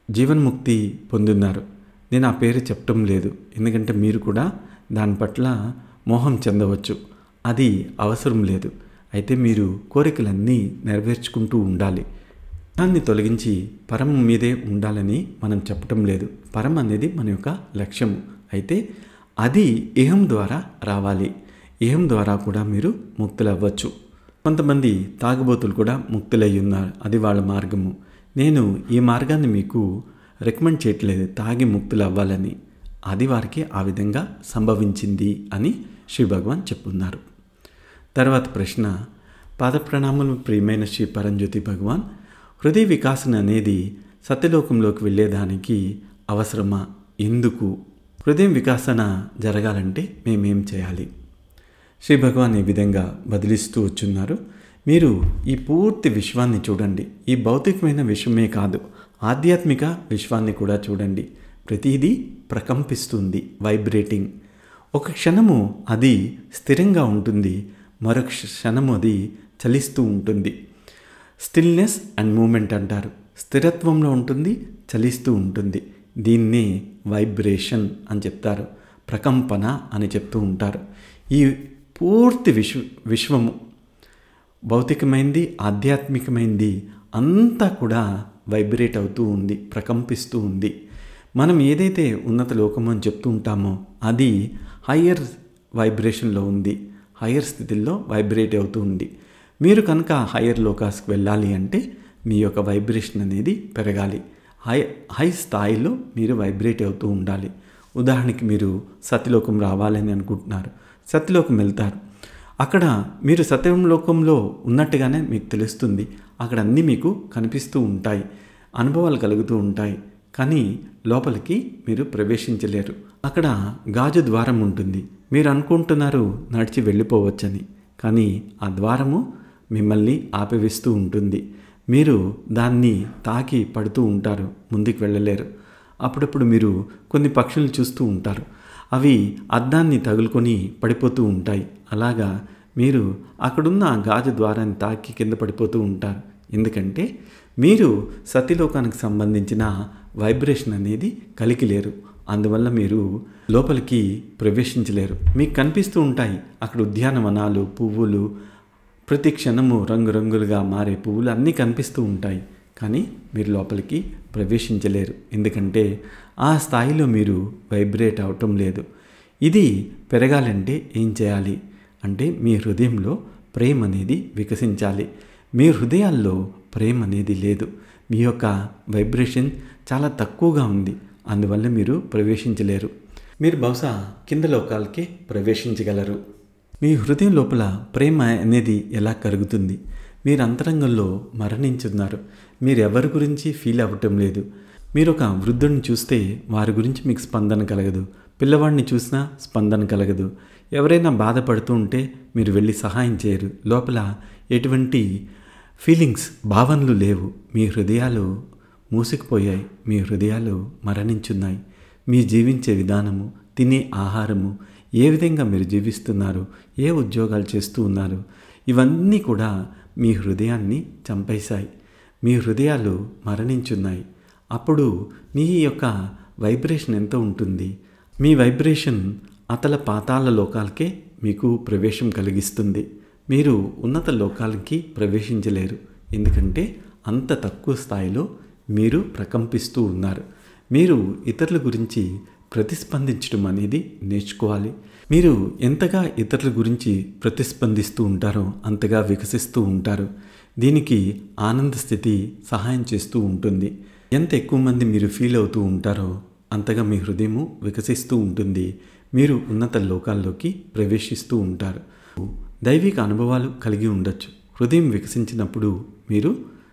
[SPEAKER 1] జీవన్ముక్తి పొందున్నారు. నేను ఆ పేరు చెప్పటం లేదు, ఎందుకంటే మీరు కూడా దాని పట్ల మోహం చెందవచ్చు. అది అవసరం లేదు. అయితే మీరు కోరికలన్నీ నెరవేర్చుకుంటూ ఉండాలి. దాన్ని తొలగించి పరం మీదే ఉండాలని మనం చెప్పటం లేదు. పరం అనేది మన యొక్క లక్ష్యము. అయితే అది ఇహం ద్వారా రావాలి. ఇహం ద్వారా కూడా మీరు ముక్తులు అవ్వచ్చు. కొంతమంది తాగుబోతులు కూడా ముక్తులై ఉన్నారు, అది వాళ్ళ మార్గము. నేను ఈ మార్గాన్ని మీకు రికమెండ్ చేయట్లేదు, తాగి ముక్తులు అవ్వాలని. అది వారికి ఆ విధంగా సంభవించింది అని శ్రీ భగవాన్ చెప్పున్నారు. తర్వాత ప్రశ్న, పాదప్రణామములు ప్రియమైన శ్రీ పరంజ్యోతి భగవాన్, హృదయ వికాసన అనేది సత్యలోకంలోకి వెళ్ళేదానికి అవసరమా? ఎందుకు? హృదయం వికాసన జరగాలంటే మేమేం చేయాలి? శ్రీ భగవాన్ ఈ విధంగా బదిలిస్తూ వచ్చున్నారు. మీరు ఈ పూర్తి విశ్వాన్ని చూడండి. ఈ భౌతికమైన విశ్వమే కాదు, ఆధ్యాత్మిక విశ్వాన్ని కూడా చూడండి. ప్రతిదీ ప్రకంపిస్తుంది, వైబ్రేటింగ్. ఒక క్షణము అది స్థిరంగా ఉంటుంది, మరొక క్షణము అది చలిస్తూ ఉంటుంది. స్టిల్నెస్ అండ్ మూమెంట్ అంటారు. స్థిరత్వంలో ఉంటుంది, చలిస్తూ ఉంటుంది. దీన్నే వైబ్రేషన్ అని చెప్తారు, ప్రకంపన అని చెప్తూ ఉంటారు. ఈ పూర్తి విశ్వము భౌతికమైంది, ఆధ్యాత్మికమైంది అంతా కూడా వైబ్రేట్ అవుతూ ఉంది, ప్రకంపిస్తూ ఉంది. మనం ఏదైతే ఉన్నత లోకము అని చెప్తూ ఉంటామో అది హయ్యర్ వైబ్రేషన్లో ఉంది, హయ్యర్ స్థితిలో వైబ్రేట్ అవుతూ ఉంది. మీరు కనుక హయ్యర్ లోకాస్కి వెళ్ళాలి అంటే మీ యొక్క వైబ్రేషన్ అనేది పెరగాలి. హై స్థాయిలో మీరు వైబ్రేట్ అవుతూ ఉండాలి. ఉదాహరణకి మీరు సత్యలోకం రావాలని అనుకుంటున్నారు, సత్యలోకం వెళ్తారు. అక్కడ మీరు సత్యలోకంలో ఉన్నట్టుగానే మీకు తెలుస్తుంది. అక్కడ అన్నీ మీకు కనిపిస్తూ ఉంటాయి, అనుభవాలు కలుగుతూ ఉంటాయి. కానీ లోపలికి మీరు ప్రవేశించలేరు. అక్కడ గాజు ద్వారం ఉంటుంది. మీరు అనుకుంటున్నారు నడిచి వెళ్ళిపోవచ్చని, కానీ ఆ ద్వారము మిమ్మల్ని ఆపివేస్తూ ఉంటుంది. మీరు దాన్ని తాకి పడుతూ ఉంటారు, ముందుకు వెళ్ళలేరు. అప్పుడప్పుడు మీరు కొన్ని పక్షులు చూస్తూ ఉంటారు, అవి అద్దాన్ని తగులుకొని పడిపోతూ ఉంటాయి. అలాగా మీరు అక్కడున్న గాజు ద్వారాన్ని తాకి కింద పడిపోతూ ఉంటారు. ఎందుకంటే మీరు సత్యలోకానికి సంబంధించిన వైబ్రేషన్ అనేది కలిగి లేరు. అందువల్ల మీరు లోపలికి ప్రవేశించలేరు. మీకు కనిపిస్తూ ఉంటాయి అక్కడ ఉద్యానవనాలు, పువ్వులు, ప్రతి క్షణము రంగురంగులుగా మారే పువ్వులు అన్నీ కనిపిస్తూ ఉంటాయి. కానీ మీరు లోపలికి ప్రవేశించలేరు. ఎందుకంటే ఆ స్థాయిలో మీరు వైబ్రేట్ అవటం లేదు. ఇది పెరగాలంటే ఏం చేయాలి అంటే మీ హృదయంలో ప్రేమ అనేది వికసించాలి. మీ హృదయాల్లో ప్రేమ అనేది లేదు. మీ యొక్క వైబ్రేషన్ చాలా తక్కువగా ఉంది. అందువల్ల మీరు ప్రవేశించలేరు. మీరు బహుశా కింద లోకాలకే ప్రవేశించగలరు. మీ హృదయం లోపల ప్రేమ అనేది ఎలా కరుగుతుంది? మీరు అంతరంగంలో మరణించున్నారు. మీరు ఎవరి గురించి ఫీల్ అవ్వటం లేదు. మీరు ఒక వృద్ధుడిని చూస్తే వారి గురించి మీకు స్పందన కలగదు. పిల్లవాడిని చూసినా స్పందన కలగదు. ఎవరైనా బాధపడుతూ ఉంటే మీరు వెళ్ళి సహాయం చేయరు. లోపల ఎటువంటి ఫీలింగ్స్, భావనలు లేవు. మీ హృదయాలు మూసుకుపోయాయి. మీ హృదయాలు మరణించున్నాయి. మీ జీవించే విధానము, తినే ఆహారము, ఏ విధంగా మీరు జీవిస్తున్నారు, ఏ ఉద్యోగాలు చేస్తూ ఉన్నారు, ఇవన్నీ కూడా మీ హృదయాన్ని చంపేశాయి. మీ హృదయాలు మరణించున్నాయి. అప్పుడు మీ యొక్క వైబ్రేషన్ ఎంత ఉంటుంది? మీ వైబ్రేషన్ అతల పాతాళ లోకాలకే మీకు ప్రవేశం కలిగిస్తుంది. మీరు ఉన్నత లోకాలకి ప్రవేశించలేరు. ఎందుకంటే అంత తక్కువ స్థాయిలో మీరు ప్రకంపిస్తూ ఉన్నారు. మీరు ఇతరుల గురించి ప్రతిస్పందించడం అనేది నేర్చుకోవాలి. మీరు ఎంతగా ఇతరుల గురించి ప్రతిస్పందిస్తూ ఉంటారో అంతగా వికసిస్తూ ఉంటారు. దీనికి ఆనంద స్థితి సహాయం చేస్తూ ఉంటుంది. ఎంత ఎక్కువ మంది మీరు ఫీల్ అవుతూ ఉంటారో అంతగా మీ హృదయము వికసిస్తూ ఉంటుంది. మీరు ఉన్నత లోకాల్లోకి ప్రవేశిస్తూ ఉంటారు. దైవిక అనుభవాలు కలిగి ఉండొచ్చు. హృదయం వికసించినప్పుడు మీరు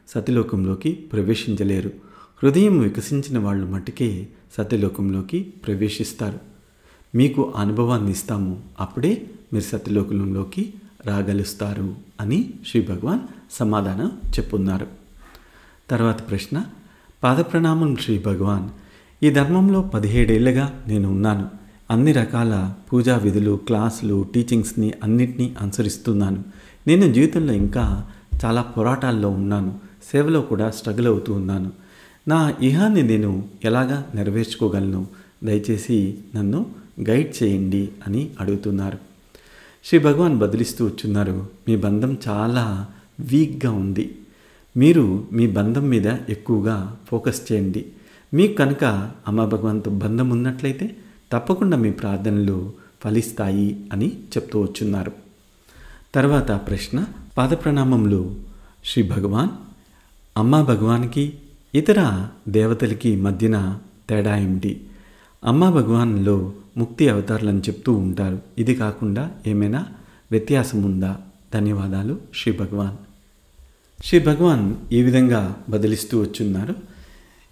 [SPEAKER 1] సత్యలోకంలోకి ప్రవేశించలేరు. హృదయం వికసించిన వాళ్ళు మట్టుకే సత్యలోకంలోకి ప్రవేశిస్తారు. మీకు అనుభవాన్ని ఇస్తాము, అప్పుడే మీరు సత్యలోకంలోకి రాగలుస్తారు అని శ్రీ భగవాన్ సమాధానం చెప్పున్నారు. తర్వాత ప్రశ్న, పాదప్రణామం శ్రీ భగవాన్. ఈ ధర్మంలో 17 ఏళ్ళగా నేను ఉన్నాను. అన్ని రకాల పూజా విధులు, క్లాసులు, టీచింగ్స్ని అన్నిటినీ అనుసరిస్తున్నాను. నేను జీవితంలో ఇంకా చాలా పోరాటాల్లో ఉన్నాను. సేవలో కూడా స్ట్రగుల్ అవుతూ ఉన్నాను. నా ఇహాన్ని నేను ఎలాగా నెరవేర్చుకోగలను? దయచేసి నన్ను గైడ్ చేయండి అని అడుగుతున్నారు. శ్రీ భగవాన్ బదిలిస్తూ వచ్చున్నారు, మీ బంధం చాలా వీక్గా ఉంది. మీరు మీ బంధం మీద ఎక్కువగా ఫోకస్ చేయండి. మీకు కనుక అమ్మ భగవాన్తో బంధం ఉన్నట్లయితే తప్పకుండా మీ ప్రార్థనలు ఫలిస్తాయి అని చెప్తూ వచ్చున్నారు. తర్వాత ప్రశ్న, పాదప్రణామములు శ్రీ భగవాన్. అమ్మా భగవాన్కి ఇతర దేవతలకి మధ్యన తేడా ఏమిటి? అమ్మా భగవాన్లో ముక్తి అవతారాలని చెప్తూ ఉంటారు. ఇది కాకుండా ఏమైనా వ్యత్యాసం ఉందా? ధన్యవాదాలు శ్రీ భగవాన్. శ్రీ భగవాన్ ఈ విధంగా బదిలిస్తూ వచ్చున్నారు.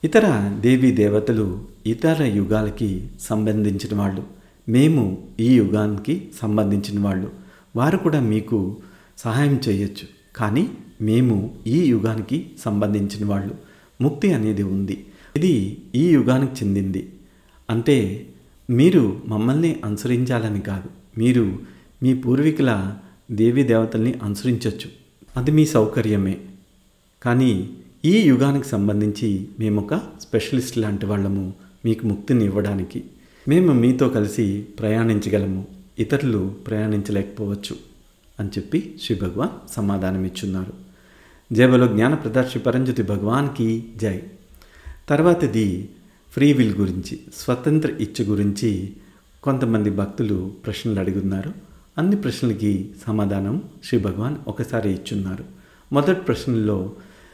[SPEAKER 1] ఇతర దేవీ దేవతలు ఇతర యుగాలకి సంబంధించిన వాళ్ళు. మేము ఈ యుగానికి సంబంధించిన వాళ్ళు. వారు కూడా మీకు సహాయం చేయొచ్చు. కానీ మేము ఈ యుగానికి సంబంధించిన వాళ్ళు. ముక్తి అనేది ఉంది. ఇది ఈ యుగానికి చెందింది. అంటే మీరు మమ్మల్ని అనుసరించాలని కాదు. మీరు మీ పూర్వీకుల దేవీ దేవతల్ని అనుసరించవచ్చు. అది మీ సౌకర్యమే. కానీ ఈ యుగానికి సంబంధించి మేము ఒక స్పెషలిస్ట్ లాంటి వాళ్ళము. మీకు ముక్తిని ఇవ్వడానికి మేము మీతో కలిసి ప్రయాణించగలము. ఇతరులు ప్రయాణించలేకపోవచ్చు అని చెప్పి శ్రీ భగవాన్ సమాధానం ఇచ్చున్నారు. జయ బలో జ్ఞానప్రద శ్రీ పరంజ్యోతి భగవాన్కి జై. తర్వాతది ఫ్రీ విల్ గురించి, స్వతంత్ర ఇచ్చ గురించి కొంతమంది భక్తులు ప్రశ్నలు అడుగున్నారు. అన్ని ప్రశ్నలకి సమాధానం శ్రీ భగవాన్ ఒకసారి ఇచ్చున్నారు. మొదటి ప్రశ్నలో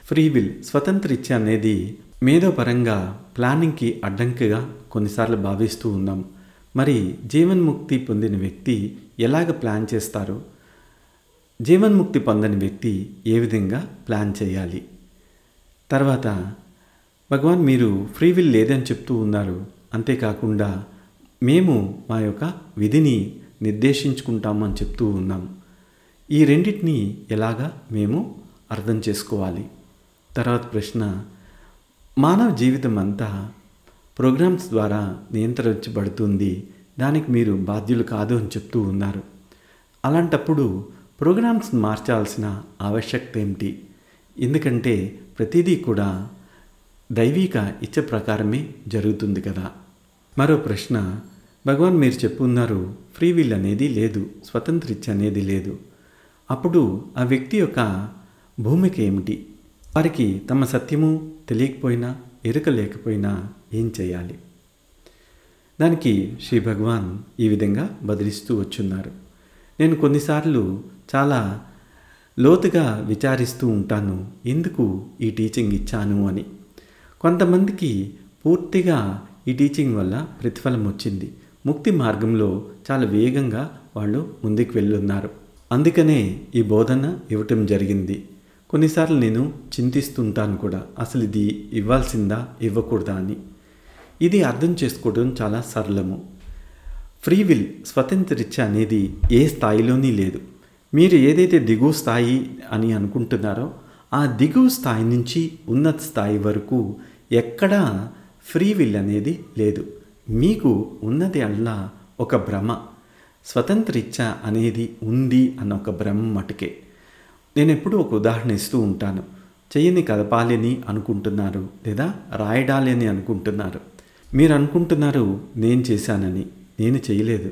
[SPEAKER 1] ఫ్రీ విల్, స్వతంత్ర ఇచ్చ అనేది మేధోపరంగా ప్లానింగ్కి అడ్డంకిగా కొన్నిసార్లు భావిస్తూ ఉన్నాం. మరి జీవన్ముక్తి పొందిన వ్యక్తి ఎలాగ ప్లాన్ చేస్తారు? జీవన్ముక్తి పొందని వ్యక్తి ఏ విధంగా ప్లాన్ చేయాలి? తర్వాత భగవాన్ మీరు ఫ్రీ విల్ లేదని చెప్తూ ఉన్నారు, అంతేకాకుండా మేము మా యొక్క విధిని నిర్దేశించుకుంటాము అని చెప్తూ ఉన్నాం. ఈ రెండింటినీ ఎలాగా మేము అర్థం చేసుకోవాలి? తర్వాత ప్రశ్న, మానవ జీవితం అంతా ప్రోగ్రామ్స్ ద్వారా నియంత్రించబడుతుంది, దానికి మీరు బాధ్యులు కాదు అని చెప్తూ ఉన్నారు. అలాంటప్పుడు ప్రోగ్రామ్స్ మార్చాల్సిన ఆవశ్యకత ఏమిటి? ఎందుకంటే ప్రతిదీ కూడా దైవిక ఇచ్చ ప్రకారమే జరుగుతుంది కదా. మరో ప్రశ్న, భగవాన్ మీరు చెప్పున్నారు ఫ్రీ విల్ అనేది లేదు, స్వతంత్ర ఇచ్చ అనేది లేదు. అప్పుడు ఆ వ్యక్తి యొక్క భూమిక ఏమిటి? వారికి తమ సత్యము తెలియకపోయినా ఎరుక లేకపోయినా ఏం చేయాలి? దానికి శ్రీ భగవాన్ ఈ విధంగా బదిలిస్తూ వచ్చున్నారు. నేను కొన్నిసార్లు చాలా లోతుగా విచారిస్తూ ఉంటాను, ఎందుకు ఈ టీచింగ్ ఇచ్చాను అని. కొంతమందికి పూర్తిగా ఈ టీచింగ్ వల్ల ప్రతిఫలం వచ్చింది, ముక్తి మార్గంలో చాలా వేగంగా వాళ్ళు ముందుకు వెళ్ళున్నారు. అందుకనే ఈ బోధన ఇవ్వటం జరిగింది. కొన్నిసార్లు నేను చింతిస్తుంటాను కూడా, అసలు ఇది ఇవ్వాల్సిందా ఇవ్వకూడదా అని. ఇది అర్థం చేసుకోవడం చాలా సరళము. ఫ్రీ విల్ స్వతంత్రిచ్చ అనేది ఏ స్థాయిలోని లేదు. మీరు ఏదైతే దిగువ స్థాయి అని అనుకుంటున్నారో ఆ దిగువ స్థాయి నుంచి ఉన్నత స్థాయి వరకు ఎక్కడా ఫ్రీ విల్ అనేది లేదు. మీకు ఉన్నది అల్లా ఒక భ్రమ, స్వతంత్ర ఇచ్చ అనేది ఉంది అన్న ఒక భ్రమ మటుకే. నేను ఎప్పుడూ ఒక ఉదాహరణ ఇస్తూ ఉంటాను. చెయ్యిని కదపాలి అని అనుకుంటున్నారు, లేదా రాయడాలి అని అనుకుంటున్నారు. మీరు అనుకుంటున్నారు నేను చేశానని. నేను చేయలేదు.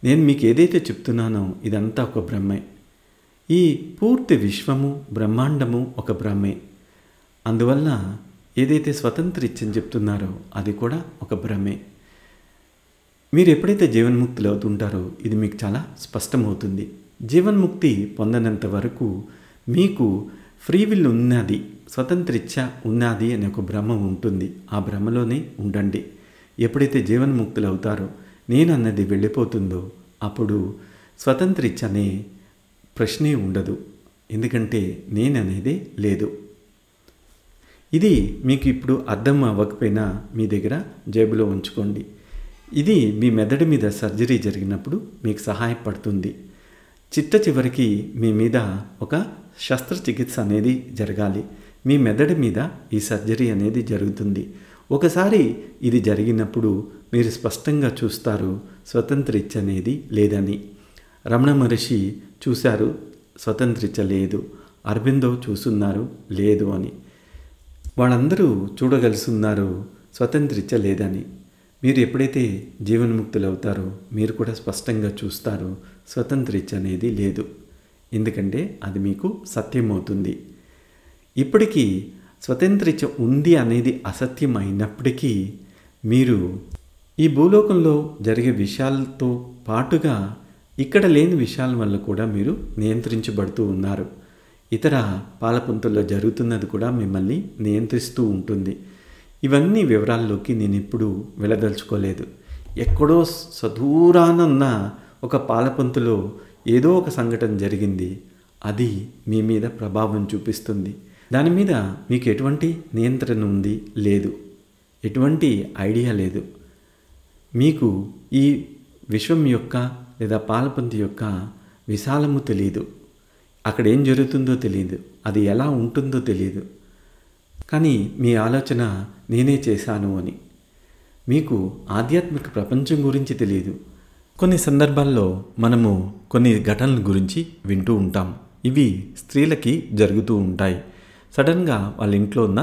[SPEAKER 1] నేను మీకు ఏదైతే చెప్తున్నానో ఇదంతా ఒక బ్రహ్మే. ఈ పూర్తి విశ్వము బ్రహ్మాండము ఒక బ్రహ్మే. అందువల్ల ఏదైతే స్వతంత్ర ఇచ్చని చెప్తున్నారో అది కూడా ఒక బ్రహ్మే. మీరు ఎప్పుడైతే జీవన్ముక్తులు అవుతుంటారో ఇది మీకు చాలా స్పష్టమవుతుంది. జీవన్ముక్తి పొందనంత వరకు మీకు ఫ్రీ విల్ ఉన్నది, స్వతంత్ర ఇచ్చ ఉన్నది అనే ఒక భ్రమ ఉంటుంది. ఆ భ్రమలోనే ఉండండి. ఎప్పుడైతే జీవన్ముక్తులు అవుతారో నేను అన్నది వెళ్ళిపోతుందో అప్పుడు స్వతంత్ర ఇచ్చ అనే ప్రశ్నే ఉండదు. ఎందుకంటే నేననేదే లేదు. ఇది మీకు ఇప్పుడు అర్థం అవ్వకపోయినా మీ దగ్గర జేబులో ఉంచుకోండి. ఇది మీ మెదడు మీద సర్జరీ జరిగినప్పుడు మీకు సహాయపడుతుంది. చిట్ట చివరికి మీ మీద ఒక శస్త్రచికిత్స అనేది జరగాలి. మీ మెదడు మీద ఈ సర్జరీ అనేది జరుగుతుంది. ఒకసారి ఇది జరిగినప్పుడు మీరు స్పష్టంగా చూస్తారు స్వతంత్ర ఇచ్చ అనేది లేదని. రమణ మహర్షి చూశారు స్వతంత్ర ఇచ్చ లేదు, అరబిందో చూస్తున్నారు లేదు అని. వాళ్ళందరూ చూడగలుస్తున్నారు స్వతంత్ర ఇచ్చ లేదని. మీరు ఎప్పుడైతే జీవన్ముక్తులు అవుతారో మీరు కూడా స్పష్టంగా చూస్తారు స్వతంత్ర ఇచ్చ అనేది లేదు. ఎందుకంటే అది మీకు సత్యమవుతుంది. ఇప్పటికీ స్వతంత్ర ఇచ్చ ఉంది అనేది అసత్యం అయినప్పటికీ మీరు ఈ భూలోకంలో జరిగే విషయాలతో పాటుగా ఇక్కడ లేని విషయాల వల్ల కూడా మీరు నియంత్రించబడుతూ ఉన్నారు. ఇతర పాలపుంతల్లో జరుగుతున్నది కూడా మిమ్మల్ని నియంత్రిస్తూ ఉంటుంది. ఇవన్నీ వివరాల్లోకి నేను ఇప్పుడు వెళ్ళదలుచుకోలేదు. ఎక్కడో సదూరానున్న ఒక పాలపుంతలో ఏదో ఒక సంఘటన జరిగింది, అది మీ మీద ప్రభావం చూపిస్తుంది. దాని మీద మీకు ఎటువంటి నియంత్రణ ఉంది లేదు, ఎటువంటి ఐడియా లేదు. మీకు ఈ విశ్వం యొక్క లేదా పాలపుంత యొక్క విశాలము తెలియదు, అక్కడ ఏం జరుగుతుందో తెలియదు, అది ఎలా ఉంటుందో తెలియదు. కానీ మీ ఆలోచన నేనే చేశాను అని. మీకు ఆధ్యాత్మిక ప్రపంచం గురించి తెలియదు. కొన్ని సందర్భాల్లో మనము కొన్ని ఘటనల గురించి వింటూ ఉంటాం. ఇవి స్త్రీలకి జరుగుతూ ఉంటాయి. సడన్గా వాళ్ళ ఇంట్లో ఉన్న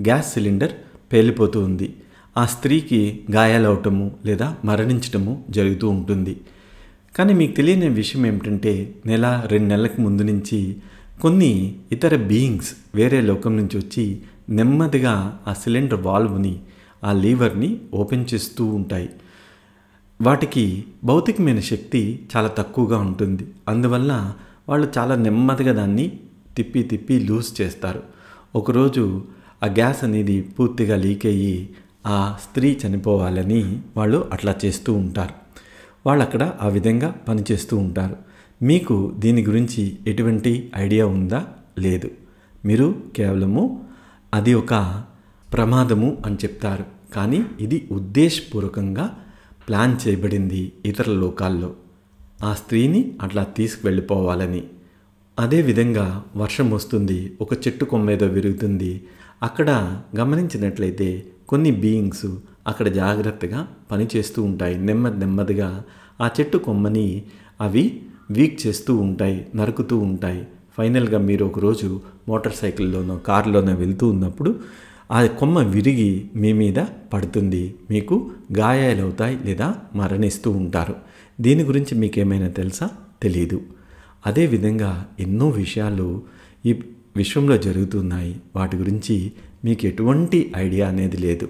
[SPEAKER 1] గ్యాస్ సిలిండర్ పేలిపోతూ ఉంది. ఆ స్త్రీకి గాయాలవటము లేదా మరణించటము జరుగుతూ ఉంటుంది. కానీ మీకు తెలియని విషయం ఏమిటంటే 1-2 నెలలకు ముందు నుంచి కొన్ని ఇతర బీయింగ్స్ వేరే లోకం నుంచి వచ్చి నెమ్మదిగా ఆ సిలిండర్ వాల్వ్ని, ఆ లీవర్ని ఓపెన్ చేస్తూ ఉంటాయి. వాటికి భౌతికమైన శక్తి చాలా తక్కువగా ఉంటుంది. అందువల్ల వాళ్ళు చాలా నెమ్మదిగా దాన్ని తిప్పి లూజ్ చేస్తారు. ఒకరోజు ఆ గ్యాస్ అనేది పూర్తిగా లీక్ అయ్యి ఆ స్త్రీ చనిపోవాలని వాళ్ళు అట్లా చేస్తూ ఉంటారు. వాళ్ళు అక్కడ ఆ విధంగా పనిచేస్తూ ఉంటారు. మీకు దీని గురించి ఎటువంటి ఐడియా ఉందా? లేదు. మీరు కేవలము అది ఒక ప్రమాదము అని చెప్తారు. కానీ ఇది ఉద్దేశపూర్వకంగా ప్లాన్ చేయబడింది ఇతర లోకాల్లో, ఆ స్త్రీని అట్లా తీసుకువెళ్ళిపోవాలని. అదేవిధంగా వర్షం వస్తుంది, ఒక చెట్టు కొమ్మ ఏదో విరుగుతుంది. అక్కడ గమనించినట్లయితే కొన్ని బీయింగ్స్ అక్కడ జాగ్రత్తగా పనిచేస్తూ ఉంటాయి. నెమ్మదిగా ఆ చెట్టు కొమ్మని అవి వీక్ చేస్తూ ఉంటాయి, నరుకుతూ ఉంటాయి. ఫైనల్గా మీరు ఒకరోజు మోటార్ సైకిల్లోనో కారులోనో వెళ్తూ ఉన్నప్పుడు ఆ కొమ్మ విరిగి మీ మీద పడుతుంది, మీకు గాయాలవుతాయి లేదా మరణిస్తూ ఉంటారు. దీని గురించి మీకేమైనా తెలుసా? తెలీదు. అదేవిధంగా ఎన్నో విషయాలు ఈ విశ్వంలో జరుగుతున్నాయి, వాటి గురించి మీకు ఎటువంటి ఐడియా అనేది లేదు.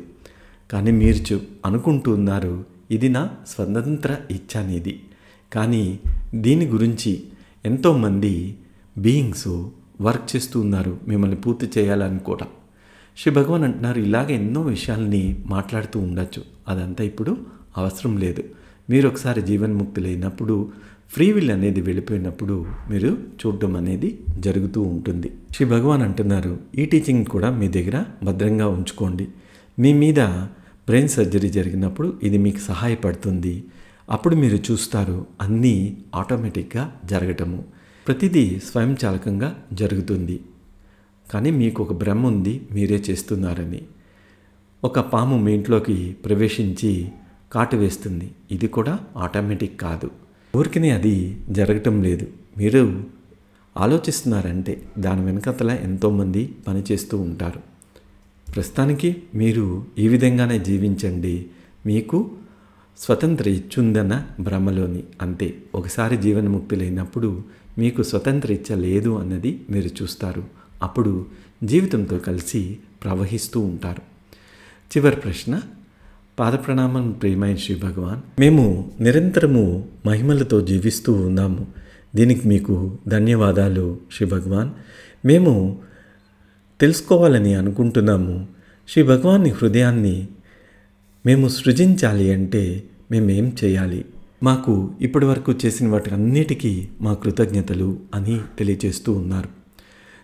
[SPEAKER 1] కానీ మీరు అనుకుంటున్నారు ఇది నా స్వతంత్ర ఇచ్చ అనేది. కానీ దీని గురించి ఎంతోమంది బీయింగ్స్ వర్క్ చేస్తూ ఉన్నారు మిమ్మల్ని పూర్తి చేయాలని కూడా. శ్రీ భగవాన్ అంటున్నారు ఇలాగ ఎన్నో విషయాల్ని మాట్లాడుతూ ఉండొచ్చు, అదంతా ఇప్పుడు అవసరం లేదు. మీరు ఒకసారి జీవన్ముక్తులైనప్పుడు ఫ్రీ విల్ అనేది వెళ్ళిపోయినప్పుడు మీరు చూడటం అనేది జరుగుతూ ఉంటుంది. శ్రీ భగవాన్ అంటున్నారు ఈ టీచింగ్ కూడా మీ దగ్గర భద్రంగా ఉంచుకోండి. మీ మీద బ్రెయిన్ సర్జరీ జరిగినప్పుడు ఇది మీకు సహాయపడుతుంది. అప్పుడు మీరు చూస్తారు అన్నీ ఆటోమేటిక్గా జరగటము, ప్రతిదీ స్వయంచాలకంగా జరుగుతుంది. కానీ మీకు ఒక భ్రమ ఉంది మీరే చేస్తున్నారని. ఒక పాము మీ ఇంట్లోకి ప్రవేశించి కాటు వేస్తుంది, ఇది కూడా ఆటోమేటిక్ కాదు. ఊరికనే అది జరగటం లేదు, మీరు ఆలోచిస్తున్నారంటే దాని వెనకతల ఎంతోమంది పనిచేస్తూ ఉంటారు. ప్రస్తుతానికి మీరు ఈ విధంగానే జీవించండి, మీకు స్వతంత్ర ఇచ్చుందన్న భ్రమలోని అంతే. ఒకసారి జీవన్ముక్తులైనప్పుడు మీకు స్వతంత్ర ఇచ్చ లేదు అన్నది మీరు చూస్తారు. అప్పుడు జీవితంతో కలిసి ప్రవహిస్తూ ఉంటారు. చివరి ప్రశ్న. పాదప్రణామం ప్రియమైన శ్రీ భగవాన్, మేము నిరంతరము మహిమలతో జీవిస్తూ ఉన్నాము, దీనికి మీకు ధన్యవాదాలు శ్రీ భగవాన్. మేము తెలుసుకోవాలని అనుకుంటున్నాము, శ్రీ భగవాన్ హృదయాన్ని మేము సృజించాలి అంటే మేమేం చేయాలి? మాకు ఇప్పటి వరకు చేసిన వాటి అన్నిటికీ మా కృతజ్ఞతలు అని తెలియజేస్తూ ఉన్నారు.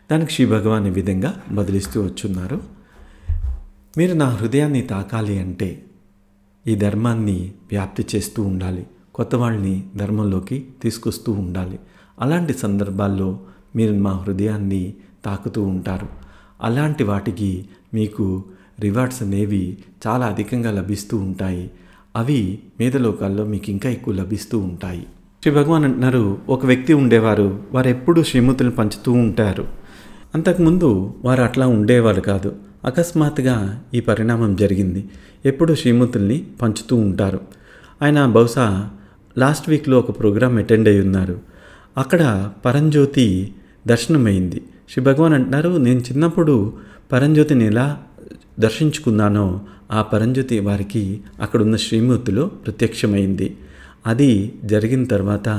[SPEAKER 1] దానికి శ్రీ భగవాన్ ఈ విధంగా బదిలిస్తూ వచ్చున్నారు. మీరు నా హృదయాన్ని తాకాలి అంటే ఈ ధర్మాన్ని వ్యాప్తి చేస్తూ ఉండాలి, కొత్త వాళ్ళని ధర్మంలోకి తీసుకొస్తూ ఉండాలి. అలాంటి సందర్భాల్లో మీరు మా హృదయాన్ని తాకుతూ ఉంటారు. అలాంటి వాటికి మీకు రివార్డ్స్ అనేవి చాలా అధికంగా లభిస్తూ ఉంటాయి. అవి మేధలోకాల్లో మీకు ఇంకా ఎక్కువ లభిస్తూ ఉంటాయి. శ్రీ భగవాన్ అంటున్నారు ఒక వ్యక్తి ఉండేవారు, వారు ఎప్పుడూ శ్రీమూర్తులను పంచుతూ ఉంటారు. అంతకుముందు వారు అట్లా ఉండేవారు కాదు. అకస్మాత్తుగా ఈ పరిణామం జరిగింది. ఎప్పుడు శ్రీమూర్తుల్ని పంచుతూ ఉంటారు. ఆయన బహుశా లాస్ట్ వీక్లో ఒక ప్రోగ్రాం అటెండ్ అయి ఉన్నారు. అక్కడ పరంజ్యోతి దర్శనమైంది. శ్రీ భగవాన్ అంటున్నారు నేను చిన్నప్పుడు పరంజ్యోతిని ఎలా దర్శించుకున్నానో ఆ పరంజ్యోతి వారికి అక్కడున్న శ్రీమూర్తిలో ప్రత్యక్షమైంది. అది జరిగిన తర్వాత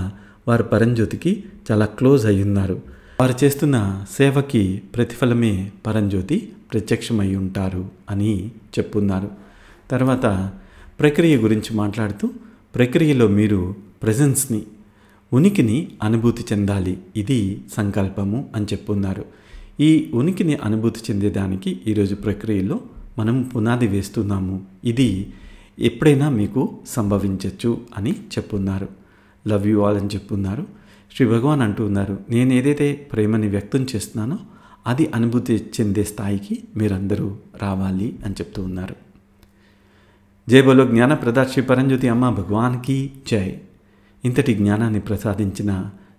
[SPEAKER 1] వారు పరంజ్యోతికి చాలా క్లోజ్ అయి ఉన్నారు. వారు చేస్తున్న సేవకి ప్రతిఫలమే పరంజ్యోతి ప్రత్యక్షమై ఉంటారు అని చెప్పున్నారు. తర్వాత ప్రక్రియ గురించి మాట్లాడుతూ ప్రక్రియలో మీరు ప్రెజెన్స్ని, ఉనికిని అనుభూతి చెందాలి, ఇది సంకల్పము అని చెప్పున్నారు. ఈ ఉనికిని అనుభూతి చెందేదానికి ఈరోజు ప్రక్రియలో మనం పునాది వేస్తున్నాము. ఇది ఎప్పుడైనా మీకు సంభవించవచ్చు అని చెప్పున్నారు. లవ్ యూ ఆల్ అని చెప్పున్నారు. శ్రీ భగవాన్ అంటూ ఉన్నారు నేను ఏదైతే ప్రేమని వ్యక్తం చేస్తున్నానో అది అనుభూతి చెందే స్థాయికి మీరందరూ రావాలి అని చెప్తూ ఉన్నారు. జై బోలో జ్ఞానప్రద శ్రీ పరంజ్యోతి అమ్మ భగవాన్కి జై. ఇంతటి జ్ఞానాన్ని ప్రసాదించిన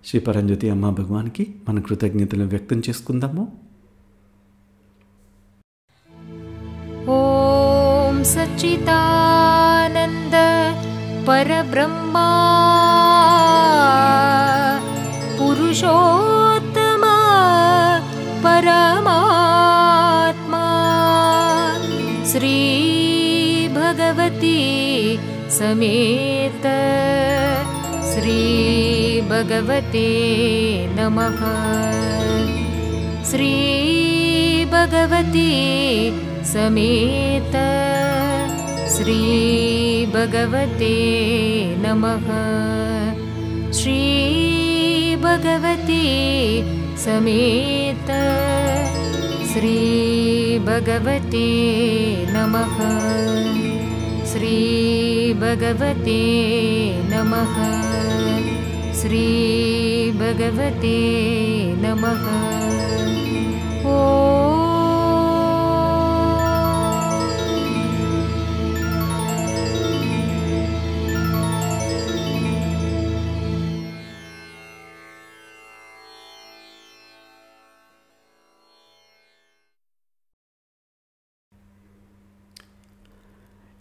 [SPEAKER 1] శ్రీ పరంజ్యోతి అమ్మ భగవాన్కి మన కృతజ్ఞతలు వ్యక్తం చేసుకుందాము.
[SPEAKER 2] ఓం సచ్చిదానంద పరబ్రహ్మా పురుషోత్తమ పరమాత్మా శ్రీ భగవతి సమేత శ్రీ భగవతే నమః. శ్రీ భగవతి సమేత శ్రీ భగవతే నమః. శ్రీ भगवती समेत श्री भगवते नमः। श्री भगवते नमः। श्री भगवते नमः। ओम।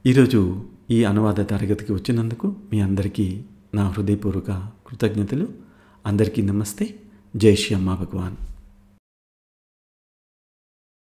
[SPEAKER 1] ఈరోజు ఈ అనువాద తరగతికి వచ్చినందుకు మీ అందరికీ నా హృదయపూర్వక కృతజ్ఞతలు. అందరికీ నమస్తే. జై శ్రీ అమ్మా భగవాన్.